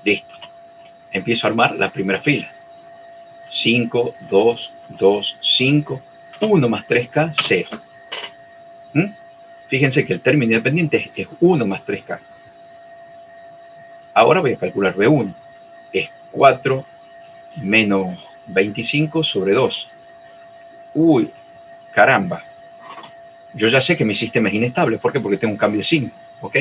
Listo. Empiezo a armar la primera fila. 5, 2, 2, 5, 1 más 3K, 0. Fíjense que el término independiente es 1 más 3K. Ahora voy a calcular B1. Es 4 menos 25 sobre 2. Uy, caramba. Yo ya sé que mi sistema es inestable. ¿Por qué? Porque tengo un cambio de signo. ¿Ok?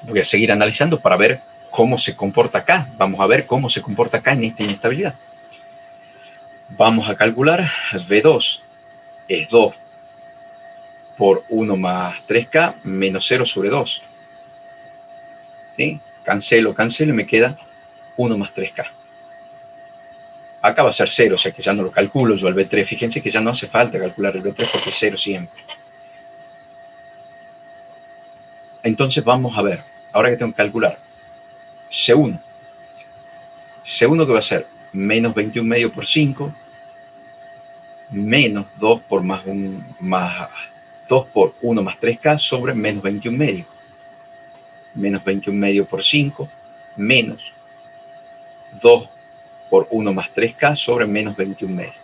Voy a seguir analizando para ver cómo se comporta acá. Vamos a ver cómo se comporta acá en esta inestabilidad. Vamos a calcular V2 es 2 por 1 más 3K menos 0 sobre 2. ¿Sí? Cancelo y me queda 1 más 3K. Acá va a ser 0, o sea que ya no lo calculo yo al V3. Fíjense que ya no hace falta calcular el V3 porque es 0 siempre. Entonces vamos a ver, ahora que tengo que calcular C1. C1 que va a ser menos 21 medio por 5 menos 2 por 2 por 1 más 3K sobre menos 21 medio. Menos 21 medio por 5 menos 2 por 1 más 3K sobre menos 21 medio.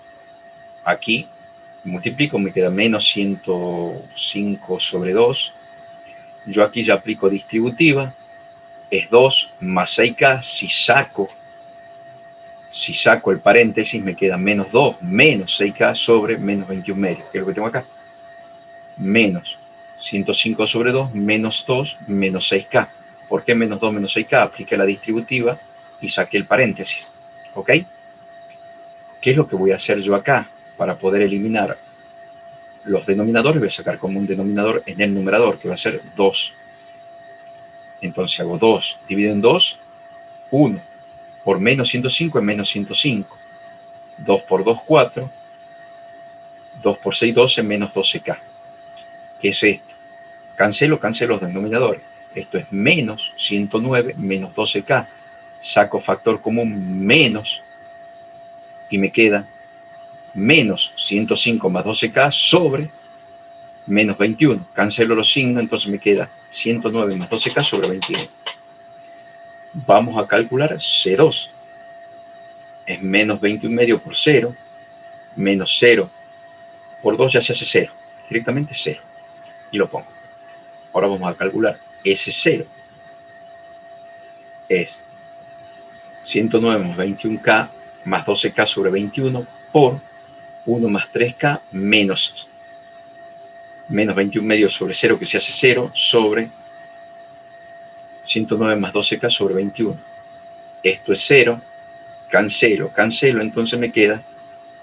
Aquí multiplico, me queda menos 105 sobre 2. Yo aquí ya aplico distributiva. Es 2 más 6K. Si saco el paréntesis, me queda menos 2 menos 6K sobre menos 21 medio. ¿Qué es lo que tengo acá? Menos 105 sobre 2 menos 2 menos 6K. ¿Por qué menos 2 menos 6K? Apliqué la distributiva y saqué el paréntesis. ¿Ok? ¿Qué es lo que voy a hacer yo acá? Para poder eliminar los denominadores, voy a sacar como un denominador en el numerador, que va a ser 2. Entonces hago 2 dividido en 2, 1. Por menos 105 es menos 105. 2 por 2, 4. 2 por 6, 12, menos 12K. ¿Qué es esto? Cancelo los denominadores. Esto es menos 109 menos 12K. Saco factor común menos y me queda menos 105 más 12K sobre menos 21. Cancelo los signos, entonces me queda 109 más 12K sobre 21. Vamos a calcular C2. Es menos 21 medio por 0, menos 0 por 2 ya se hace 0. Directamente 0. Y lo pongo. Ahora vamos a calcular S0. Es 109 más 21K más 12K sobre 21 por 1 más 3K menos 21 medio sobre 0 que se hace 0 sobre 109 más 12K sobre 21. Esto es 0. Cancelo, entonces me queda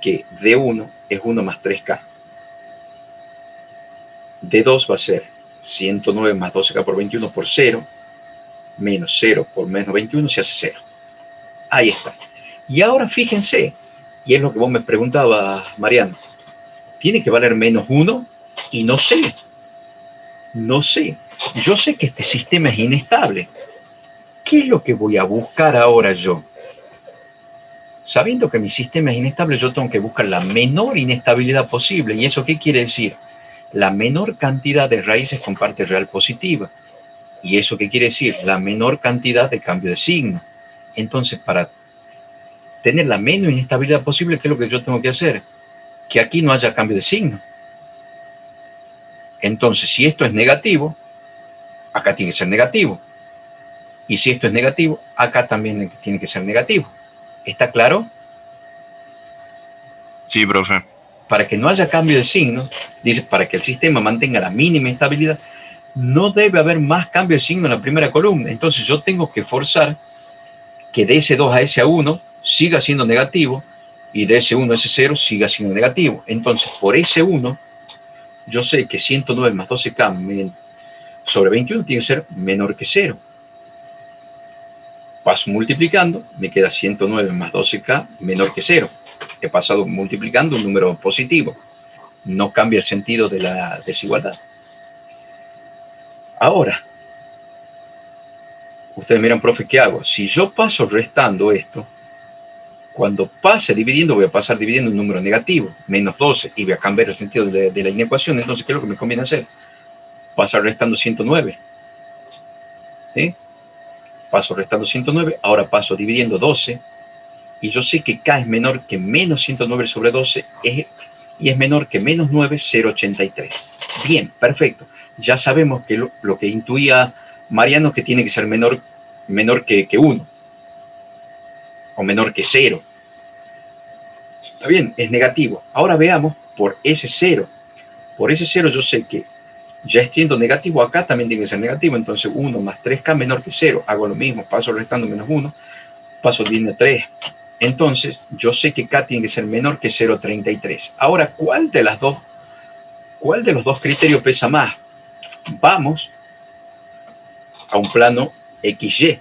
que D1 es 1 más 3K. D2 va a ser 109 más 12K por 21 por 0, menos 0 por menos 21 se hace 0. Ahí está. Y ahora fíjense, y es lo que vos me preguntabas, Mariano, tiene que valer menos 1 y no sé. Yo sé que este sistema es inestable. ¿Qué es lo que voy a buscar ahora yo? Sabiendo que mi sistema es inestable, yo tengo que buscar la menor inestabilidad posible. ¿Y eso qué quiere decir? La menor cantidad de raíces con parte real positiva. ¿Y eso qué quiere decir? La menor cantidad de cambio de signo. Entonces, para tener la menor inestabilidad posible, ¿qué es lo que yo tengo que hacer? Que aquí no haya cambio de signo. Entonces, si esto es negativo, acá tiene que ser negativo. Y si esto es negativo, acá también tiene que ser negativo. ¿Está claro? Sí, profe. Para que no haya cambio de signo, dice, para que el sistema mantenga la mínima estabilidad, no debe haber más cambio de signo en la primera columna. Entonces yo tengo que forzar que de S2 a S1 siga siendo negativo y de S1 a S0 siga siendo negativo. Entonces, por S1, yo sé que 109 más 12K sobre 21 tiene que ser menor que 0. Paso multiplicando, me queda 109 más 12K menor que 0. He pasado multiplicando un número positivo. No cambia el sentido de la desigualdad. Ahora, ustedes miran, profe, ¿qué hago? Si yo paso restando esto, cuando pase dividiendo, voy a pasar dividiendo un número negativo, menos 12, y voy a cambiar el sentido de la inecuación. Entonces, ¿qué es lo que me conviene hacer? Pasar restando 109. ¿Sí? Paso restando 109, ahora paso dividiendo 12, y yo sé que K es menor que menos 109 sobre 12, y es menor que menos 9, 0,83. Bien, perfecto. Ya sabemos que lo que intuía Mariano, que tiene que ser menor que 1, o menor que 0. Está bien, es negativo. Ahora veamos por S0. Por S0 yo sé que Ya siendo negativo acá también tiene que ser negativo, entonces 1 más 3K menor que 0. Hago lo mismo, paso restando menos 1, paso línea 3. Entonces yo sé que K tiene que ser menor que 0,33. Ahora, ¿cuál de los dos criterios pesa más? Vamos a un plano XY.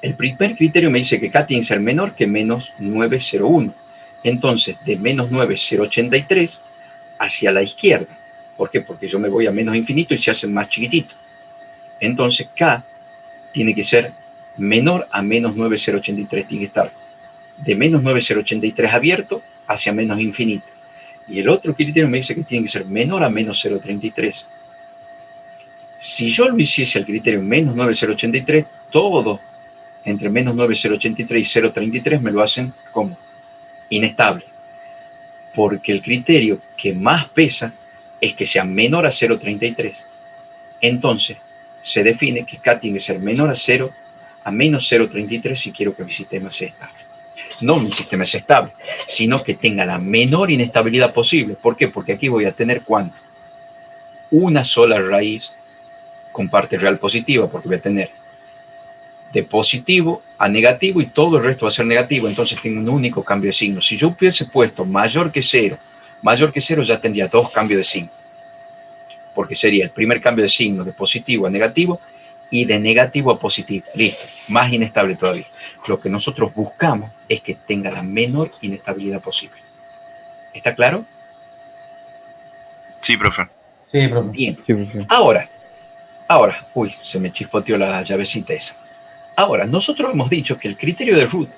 El primer criterio me dice que K tiene que ser menor que menos 9,01. Entonces, de menos 9,083 hacia la izquierda. ¿Por qué? Porque yo me voy a menos infinito y se hace más chiquitito. Entonces, K tiene que ser menor a menos 9,083. Tiene que estar de menos 9,083 abierto hacia menos infinito. Y el otro criterio me dice que tiene que ser menor a menos 0,33. Si yo lo hiciese el criterio menos 9,083, todo entre menos 9,083 y 0,33 me lo hacen como inestable. Porque el criterio que más pesa es que sea menor a 0,33. Entonces, se define que K tiene que ser menor a 0 a menos 0,33 si quiero que mi sistema sea estable. No mi sistema sea estable, sino que tenga la menor inestabilidad posible. ¿Por qué? Porque aquí voy a tener ¿cuánto? Una sola raíz con parte real positiva, porque voy a tener de positivo a negativo y todo el resto va a ser negativo, entonces tengo un único cambio de signo. Si yo hubiese puesto mayor que cero ya tendría dos cambios de signo, porque sería el primer cambio de signo de positivo a negativo y de negativo a positivo. Listo, más inestable todavía. Lo que nosotros buscamos es que tenga la menor inestabilidad posible. ¿Está claro? Sí, profe. Sí, profe. Bien. Sí, profe. Ahora, uy, se me chispoteó la llavecita esa. Ahora, nosotros hemos dicho que el criterio de Root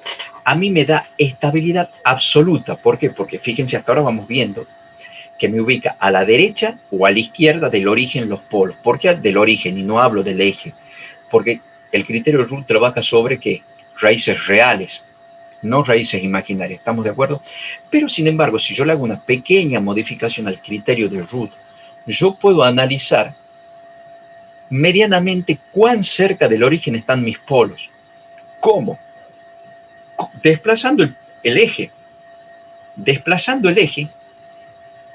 a mí me da estabilidad absoluta. ¿Por qué? Porque fíjense, hasta ahora vamos viendo que me ubica a la derecha o a la izquierda del origen los polos. ¿Por qué del origen y no hablo del eje? Porque el criterio de Root trabaja sobre ¿qué? Raíces reales, no raíces imaginarias. ¿Estamos de acuerdo? Pero sin embargo, si yo le hago una pequeña modificación al criterio de Root, yo puedo analizar medianamente cuán cerca del origen están mis polos. ¿Cómo? Desplazando el eje. Desplazando el eje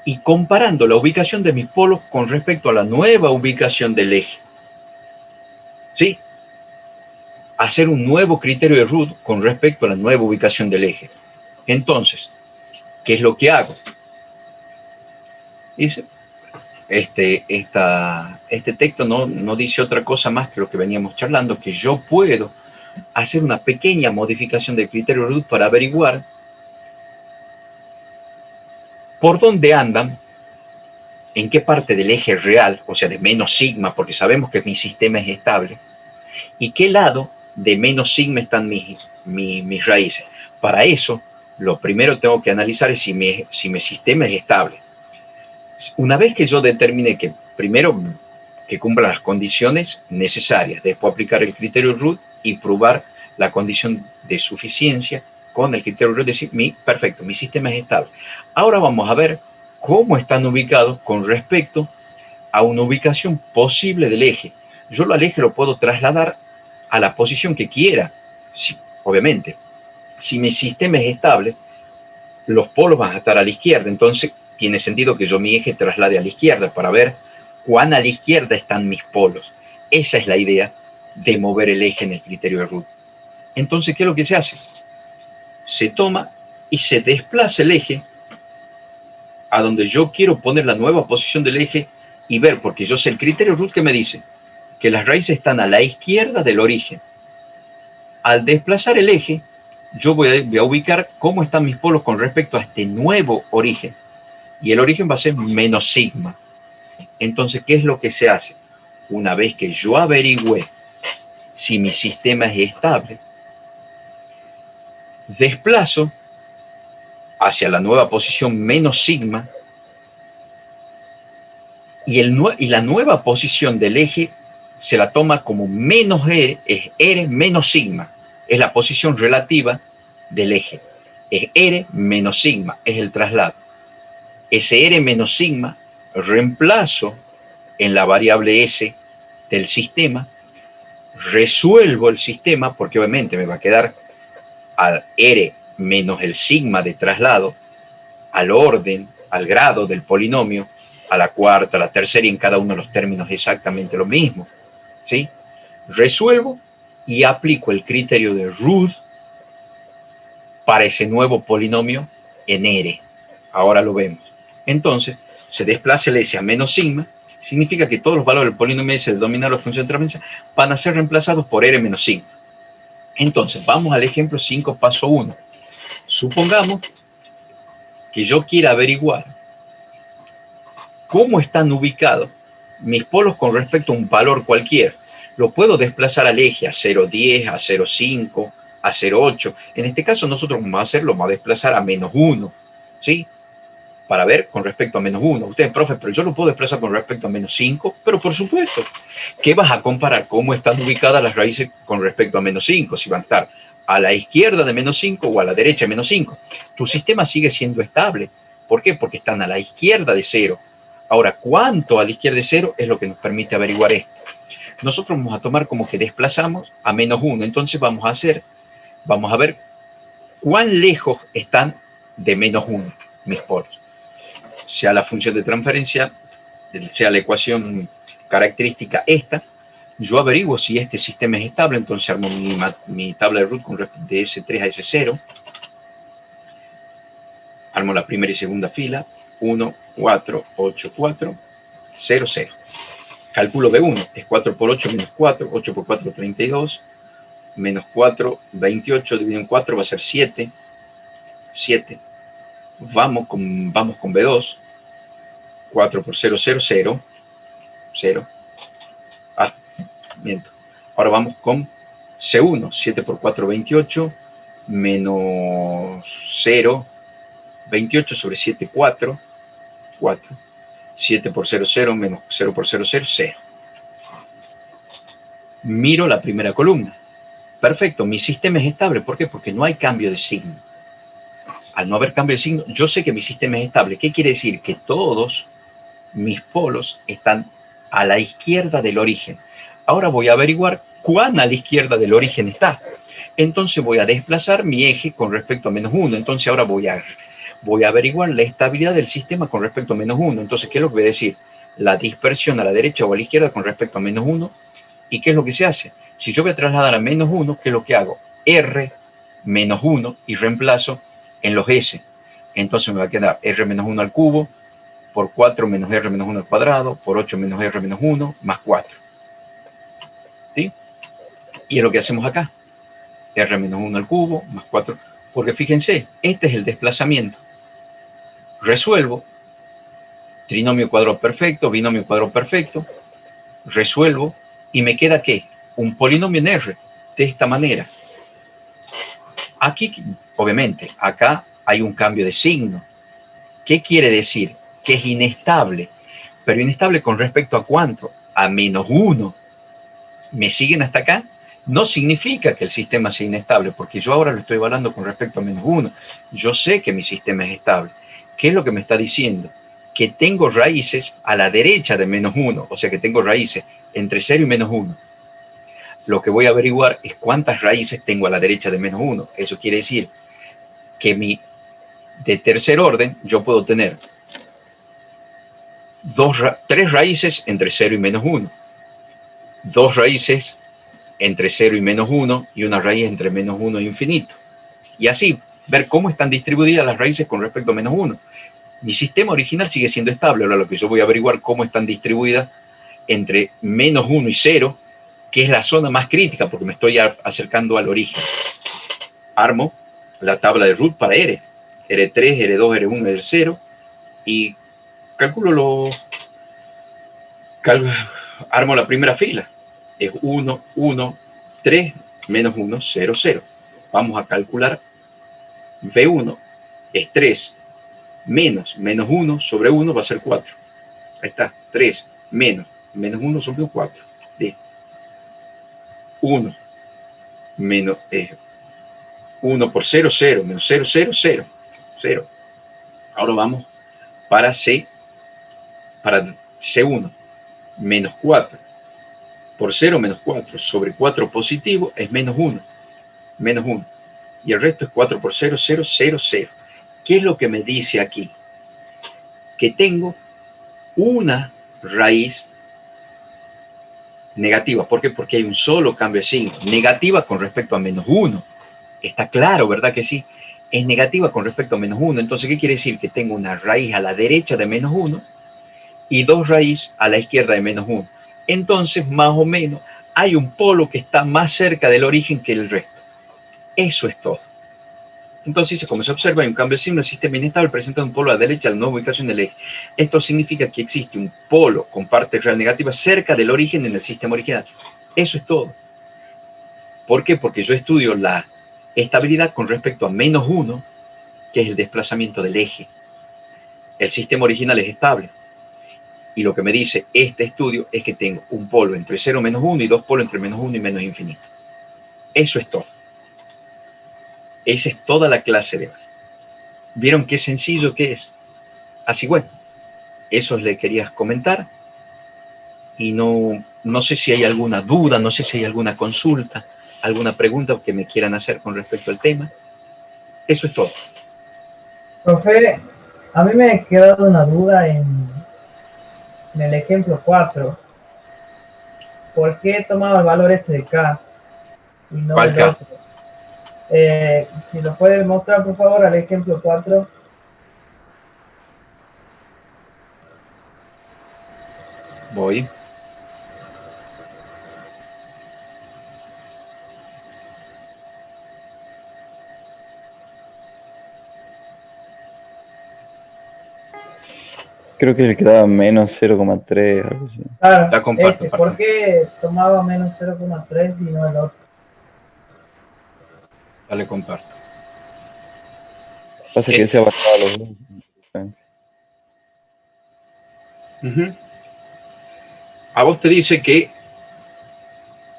y comparando la ubicación de mis polos con respecto a la nueva ubicación del eje. ¿Sí? Hacer un nuevo criterio de Root con respecto a la nueva ubicación del eje. Entonces, ¿qué es lo que hago? Dice, este texto no dice otra cosa más que lo que veníamos charlando, que yo puedo hacer una pequeña modificación del criterio de Root para averiguar por dónde andan, en qué parte del eje real, o sea, de menos sigma, porque sabemos que mi sistema es estable, y qué lado de menos sigma están mis raíces. Para eso, lo primero que tengo que analizar es si mi sistema es estable. Una vez que yo determine que primero que cumpla las condiciones necesarias, después aplicar el criterio Root y probar la condición de suficiencia con el criterio Root, decir, perfecto, mi sistema es estable. Ahora vamos a ver cómo están ubicados con respecto a una ubicación posible del eje. Yo al eje lo puedo trasladar a la posición que quiera, obviamente. Si mi sistema es estable, los polos van a estar a la izquierda, entonces tiene sentido que yo mi eje traslade a la izquierda para ver cuán a la izquierda están mis polos. Esa es la idea de mover el eje en el criterio de Root. Entonces, ¿qué es lo que se hace? Se toma y se desplaza el eje a donde yo quiero poner la nueva posición del eje y ver, porque yo sé el criterio Root que me dice que las raíces están a la izquierda del origen. Al desplazar el eje, yo voy a ubicar cómo están mis polos con respecto a este nuevo origen. Y el origen va a ser menos sigma. Entonces, ¿qué es lo que se hace? Una vez que yo averigüé si mi sistema es estable, desplazo hacia la nueva posición menos sigma y la nueva posición del eje se la toma como menos R, es R menos sigma. Es la posición relativa del eje. Es R menos sigma, es el traslado. Ese R menos sigma reemplazo en la variable S del sistema, resuelvo el sistema, porque obviamente me va a quedar al R menos el sigma de traslado, al orden, al grado del polinomio, a la cuarta, a la tercera, y en cada uno de los términos exactamente lo mismo, ¿sí? Resuelvo y aplico el criterio de Ruth para ese nuevo polinomio en R. Ahora lo vemos. Entonces, se desplaza el S a menos sigma, significa que todos los valores del polinomio S del dominar la función de transferencia van a ser reemplazados por R menos sigma. Entonces, vamos al ejemplo 5, paso 1. Supongamos que yo quiera averiguar cómo están ubicados mis polos con respecto a un valor cualquiera. Lo puedo desplazar al eje a 0,10, a 0,5, a 0,8. En este caso nosotros vamos a hacerlo, vamos a desplazar a menos 1, ¿sí? Para ver con respecto a menos 1. Ustedes, profe, pero yo lo puedo desplazar con respecto a menos 5, pero por supuesto. ¿Qué vas a comparar? ¿Cómo están ubicadas las raíces con respecto a menos 5? Si van a estar a la izquierda de menos 5 o a la derecha de menos 5. Tu sistema sigue siendo estable. ¿Por qué? Porque están a la izquierda de 0. Ahora, ¿cuánto a la izquierda de 0 es lo que nos permite averiguar esto? Nosotros vamos a tomar como que desplazamos a menos 1. Entonces vamos a ver cuán lejos están de menos 1 mis polos. Sea la función de transferencia, sea la ecuación característica esta, yo averiguo si este sistema es estable, entonces armo mi tabla de Ruth de S3 a S0. Armo la primera y segunda fila, 1, 4, 8, 4, 0, 0. Calculo B1, es 4 por 8 menos 4, 8 por 4, 32, menos 4, 28, dividido en 4 va a ser 7, 7. Vamos con B2, 4 por 0, 0, 0, 0. Ah, miento. Ahora vamos con C1, 7 por 4, 28, menos 0, 28 sobre 7, 4, 4. 7 por 0, 0, menos 0 por 0, 0, 0. Miro la primera columna. Perfecto, mi sistema es estable. ¿Por qué? Porque no hay cambio de signo. Al no haber cambio de signo, yo sé que mi sistema es estable. ¿Qué quiere decir? Que todos mis polos están a la izquierda del origen. Ahora voy a averiguar cuán a la izquierda del origen está. Entonces voy a desplazar mi eje con respecto a menos 1. Entonces ahora voy a averiguar la estabilidad del sistema con respecto a menos 1. Entonces, ¿qué es lo que voy a decir? La dispersión a la derecha o a la izquierda con respecto a menos 1. ¿Y qué es lo que se hace? Si yo voy a trasladar a menos 1, ¿qué es lo que hago? R menos 1 y reemplazo en los S. Entonces me va a quedar R menos 1 al cubo, por 4 menos R menos 1 al cuadrado, por 8 menos R menos 1, más 4. ¿Sí? Y es lo que hacemos acá. R menos 1 al cubo, más 4. Porque fíjense, este es el desplazamiento. Resuelvo. Trinomio cuadrado perfecto, binomio cuadrado perfecto. Resuelvo. ¿Y me queda qué? Un polinomio en R. De esta manera. Aquí, obviamente, acá hay un cambio de signo. ¿Qué quiere decir? Que es inestable. Pero inestable con respecto a ¿cuánto? A menos 1. ¿Me siguen hasta acá? No significa que el sistema sea inestable, porque yo ahora lo estoy evaluando con respecto a menos 1. Yo sé que mi sistema es estable. ¿Qué es lo que me está diciendo? Que tengo raíces a la derecha de menos 1, o sea que tengo raíces entre 0 y menos 1. Lo que voy a averiguar es cuántas raíces tengo a la derecha de menos 1. Eso quiere decir que de tercer orden yo puedo tener 3 raíces entre 0 y menos 1. 2 raíces entre 0 y menos 1 y una raíz entre menos 1 e infinito. Y así, ver cómo están distribuidas las raíces con respecto a menos 1. Mi sistema original sigue siendo estable. Ahora lo que yo voy a averiguar cómo están distribuidas entre menos 1 y 0, que es la zona más crítica porque me estoy acercando al origen. Armo la tabla de Ruth para R. R3, R2, R1, R0 y armo la primera fila. Es 1, 1, 3, menos 1, 0, 0. Vamos a calcular V1 es 3 menos 1 sobre 1 va a ser 4. Ahí está, 3 menos 1 sobre 4. 1 menos 1 por 0, 0, menos 0, 0, 0, 0. Ahora vamos para C1, menos 4 por 0 menos 4 sobre 4 positivo es menos 1, menos 1. Y el resto es 4 por 0, 0, 0, 0. ¿Qué es lo que me dice aquí? Que tengo una raíz negativa. ¿Por qué? Porque hay un solo cambio de signo. Negativa con respecto a -1. Está claro, ¿verdad que sí? Es negativa con respecto a -1. Entonces, ¿qué quiere decir? Que tengo una raíz a la derecha de -1 y dos raíces a la izquierda de -1. Entonces, más o menos, hay un polo que está más cerca del origen que el resto. Eso es todo. Entonces, como se observa, hay un cambio de signo, el sistema inestable presenta un polo a la derecha de la nueva ubicación del eje. Esto significa que existe un polo con parte real negativa cerca del origen en el sistema original. Eso es todo. ¿Por qué? Porque yo estudio la estabilidad con respecto a -1, que es el desplazamiento del eje. El sistema original es estable. Y lo que me dice este estudio es que tengo un polo entre 0 y -1 y dos polos entre -1 y menos infinito. Eso es todo. Esa es toda la clase de hoy. ¿Vieron qué sencillo que es? Así bueno, eso le quería comentar. Y no sé si hay alguna duda, no sé si hay alguna consulta, alguna pregunta que me quieran hacer con respecto al tema. Eso es todo. Profe, a mí me ha quedado una duda en el ejemplo 4. ¿Por qué tomaba el valor S de K y no ¿Cuál el K? otro? Si lo puede mostrar, por favor, al ejemplo 4. Voy. Creo que le quedaba menos 0,3, algo así. Claro, La comparto. ¿por qué tomaba menos 0,3 y no el otro? Dale, comparto. Pasa que se abarcaba los dos. A vos te dice que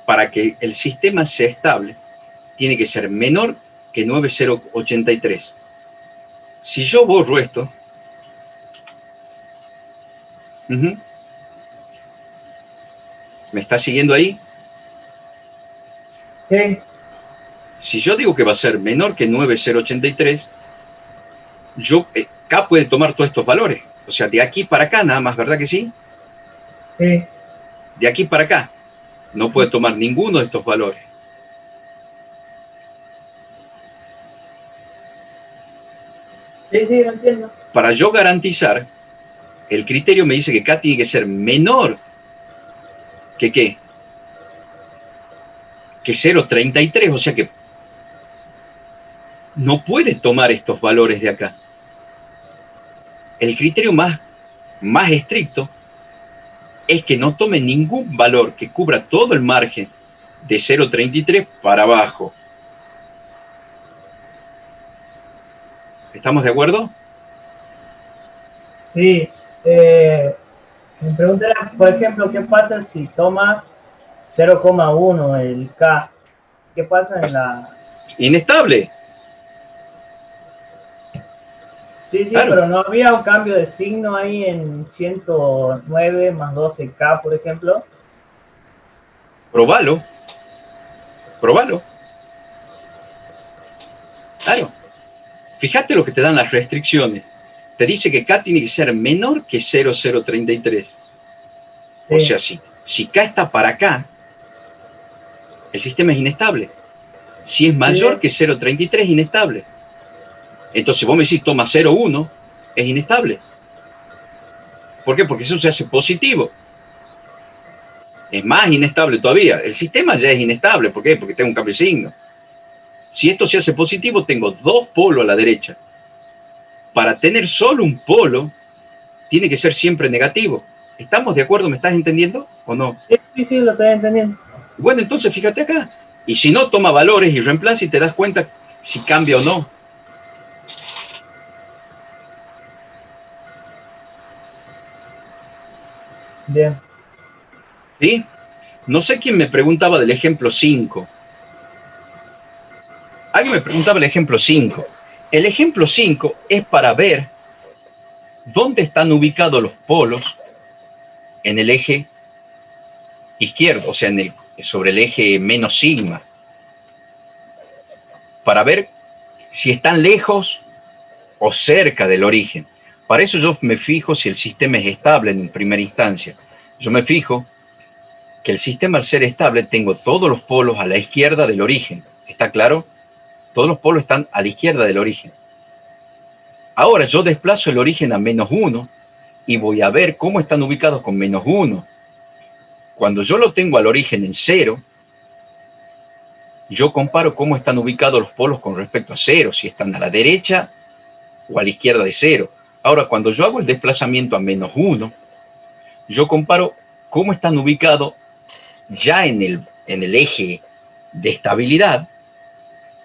para que el sistema sea estable, tiene que ser menor que 9083. Si yo borro esto, ¿me está siguiendo ahí? Sí. Si yo digo que va a ser menor que 9083, yo, K puede tomar todos estos valores. O sea, de aquí para acá nada más, ¿verdad que sí? Sí. De aquí para acá. No puede tomar ninguno de estos valores. Sí, lo entiendo. Para yo garantizar, el criterio me dice que K tiene que ser menor que ¿qué? Que 0,33, o sea que no puede tomar estos valores de acá. El criterio más estricto es que no tome ningún valor que cubra todo el margen de 0,33 para abajo. ¿Estamos de acuerdo? Sí. Mi pregunta era, por ejemplo, ¿qué pasa si toma 0,1 el K? ¿Qué pasa en la...? Inestable. Sí, Claro. pero no había un cambio de signo ahí en 109 más 12K, por ejemplo. Probalo. Claro. Fíjate lo que te dan las restricciones. Te dice que K tiene que ser menor que 0,033. Sí. O sea, si K está para acá, el sistema es inestable. Si es mayor que 0,33, es inestable. Entonces vos me decís, toma 0,1, es inestable. ¿Por qué? Porque eso se hace positivo. Es más inestable todavía. El sistema ya es inestable. ¿Por qué? Porque tengo un cambio de signo. Si esto se hace positivo, tengo dos polos a la derecha. Para tener solo un polo, tiene que ser siempre negativo. ¿Estamos de acuerdo? ¿Me estás entendiendo o no? Sí, lo estoy entendiendo. Bueno, entonces fíjate acá. Y si no, toma valores y reemplaza y te das cuenta si cambia o no. Bien. ¿Sí? No sé quién me preguntaba del ejemplo 5. Alguien me preguntaba el ejemplo 5. El ejemplo 5 es para ver dónde están ubicados los polos en el eje izquierdo, o sea, sobre el eje menos sigma. Para ver si están lejos o cerca del origen. Para eso yo me fijo si el sistema es estable en primera instancia. Yo me fijo que el sistema, al ser estable, tengo todos los polos a la izquierda del origen. ¿Está claro? Todos los polos están a la izquierda del origen. Ahora yo desplazo el origen a -1 y voy a ver cómo están ubicados con -1. Cuando yo lo tengo al origen en 0, yo comparo cómo están ubicados los polos con respecto a 0, si están a la derecha o a la izquierda de 0. Ahora, cuando yo hago el desplazamiento a -1, yo comparo cómo están ubicados ya en el eje de estabilidad,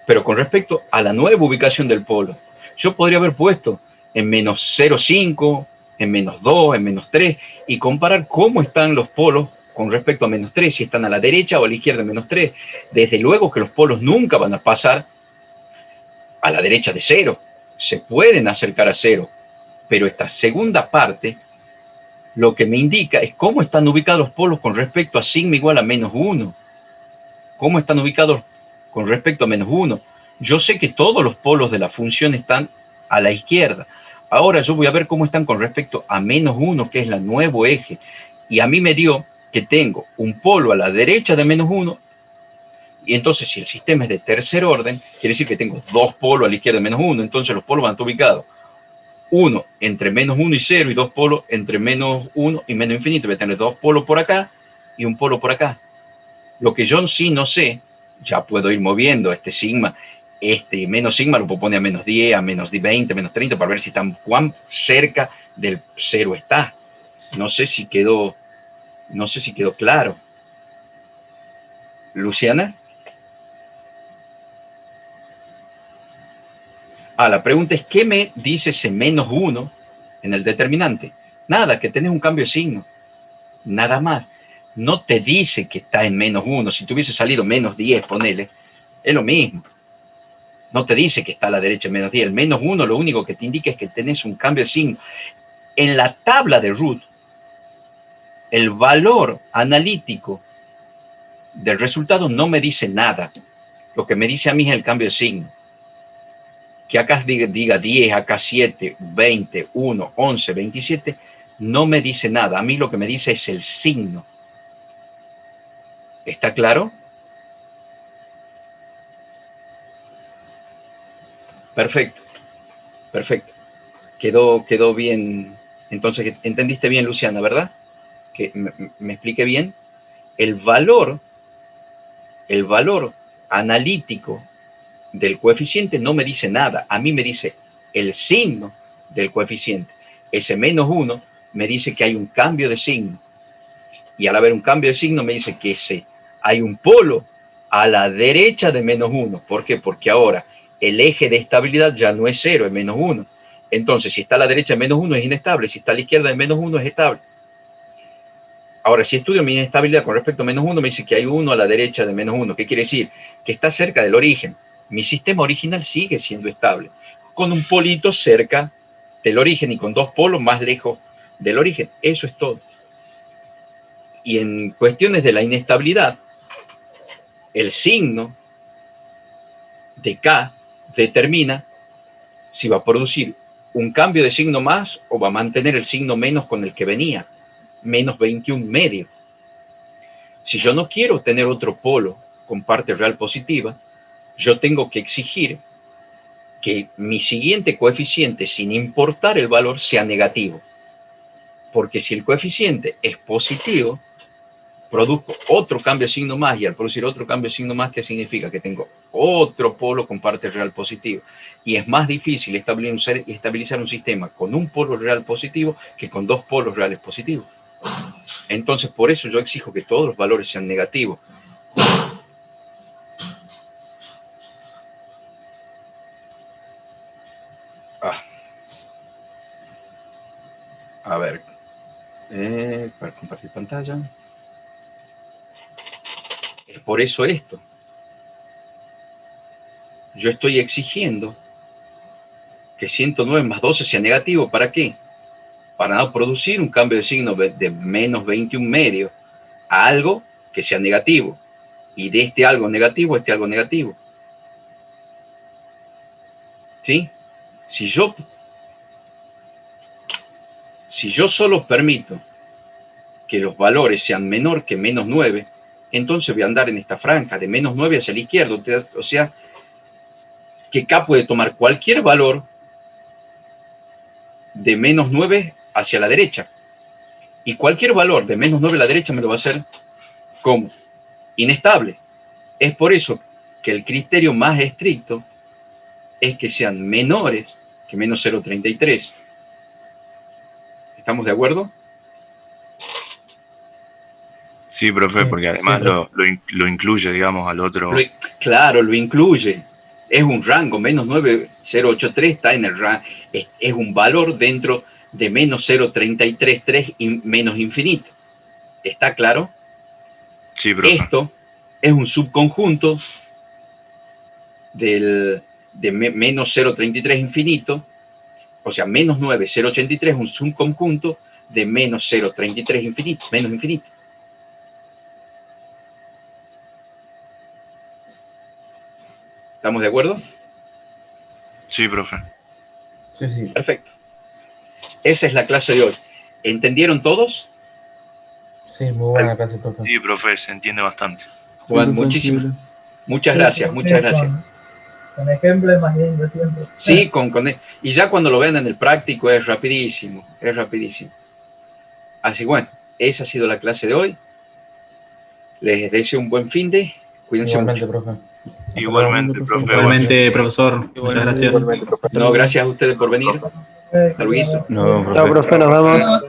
pero con respecto a la nueva ubicación del polo. Yo podría haber puesto en -0,5, en -2, en -3, y comparar cómo están los polos con respecto a -3, si están a la derecha o a la izquierda de -3. Desde luego que los polos nunca van a pasar a la derecha de 0. Se pueden acercar a 0, pero esta segunda parte lo que me indica es cómo están ubicados los polos con respecto a sigma igual a -1. ¿Cómo están ubicados con respecto a -1? Yo sé que todos los polos de la función están a la izquierda. Ahora yo voy a ver cómo están con respecto a -1, que es el nuevo eje. Y a mí me dio que tengo un polo a la derecha de -1, y entonces si el sistema es de tercer orden, quiere decir que tengo dos polos a la izquierda de -1, entonces los polos van a estar ubicados. Uno entre -1 y 0, y dos polos entre -1 y menos infinito. Voy a tener dos polos por acá y un polo por acá. Lo que yo sí no sé, ya puedo ir moviendo este sigma, este menos sigma lo puedo poner a -10, a -20, -30, para ver si están cuán cerca del 0 está. No sé si quedó claro. ¿Luciana? La pregunta es, ¿qué me dice ese -1 en el determinante? Nada, que tenés un cambio de signo. Nada más. No te dice que está en -1. Si tuviese salido -10, ponele, es lo mismo. No te dice que está a la derecha en -10. El -1 lo único que te indica es que tenés un cambio de signo. En la tabla de root, el valor analítico del resultado no me dice nada. Lo que me dice a mí es el cambio de signo. Que acá diga 10, acá 7, 20, 1, 11, 27, no me dice nada. A mí lo que me dice es el signo. ¿Está claro? Perfecto, perfecto. Quedó bien. Entonces, entendiste bien, Luciana, ¿verdad? Que me expliqué bien. El valor analítico del coeficiente no me dice nada. A mí me dice el signo del coeficiente. Ese -1 me dice que hay un cambio de signo. Y al haber un cambio de signo me dice que hay un polo a la derecha de -1. ¿Por qué? Porque ahora el eje de estabilidad ya no es 0, es -1. Entonces, si está a la derecha de -1 es inestable, si está a la izquierda de -1 es estable. Ahora, si estudio mi inestabilidad con respecto a -1, me dice que hay uno a la derecha de -1. ¿Qué quiere decir? Que está cerca del origen. Mi sistema original sigue siendo estable, con un polito cerca del origen y con dos polos más lejos del origen. Eso es todo. Y en cuestiones de la inestabilidad, el signo de K determina si va a producir un cambio de signo más o va a mantener el signo menos con el que venía, menos 21 medio. Si yo no quiero tener otro polo con parte real positiva, yo tengo que exigir que mi siguiente coeficiente, sin importar el valor, sea negativo. Porque si el coeficiente es positivo, produzco otro cambio de signo más, y al producir otro cambio de signo más, ¿qué significa? Que tengo otro polo con parte real positiva. Y es más difícil estabilizar un sistema con un polo real positivo que con dos polos reales positivos. Entonces, por eso yo exijo que todos los valores sean negativos. A ver, para compartir pantalla. Es por eso esto. Yo estoy exigiendo que 109 más 12 sea negativo. ¿Para qué? Para no producir un cambio de signo de menos 21 medio a algo que sea negativo. Y de este algo negativo, este algo negativo. ¿Sí? Si yo Si yo solo permito que los valores sean menor que menos 9, entonces voy a andar en esta franja de menos 9 hacia la izquierda. O sea, que K puede tomar cualquier valor de menos 9 hacia la derecha. Y cualquier valor de menos 9 a la derecha me lo va a hacer como inestable. Es por eso que el criterio más estricto es que sean menores que menos 0,33. ¿Estamos de acuerdo? Sí, profe, porque además lo incluye, digamos, al otro. Claro, lo incluye. Es un rango, menos 9,083 está en el rango. Es un valor dentro de menos 0,333 y menos infinito. ¿Está claro? Sí, profe. Esto es un subconjunto de menos 0,33 infinito, o sea, menos 9,083 es un subconjunto de menos 0,33 infinito, menos infinito. ¿Estamos de acuerdo? Sí, profe. Sí, sí. Perfecto. Esa es la clase de hoy. ¿Entendieron todos? Sí, muy buena clase, profe. Sí, profe, se entiende bastante. Juan, muchas gracias, muchas gracias. Con ejemplos más lindo siempre. Sí, y ya cuando lo vean en el práctico es rapidísimo, es rapidísimo. Así bueno, esa ha sido la clase de hoy. Les deseo un buen fin de. Cuídense Igualmente, mucho. profe. Igualmente, profe. Igualmente, profesor. Muchas gracias. No, gracias a ustedes por venir. Hasta luego. No, Chao, profe, nos vemos.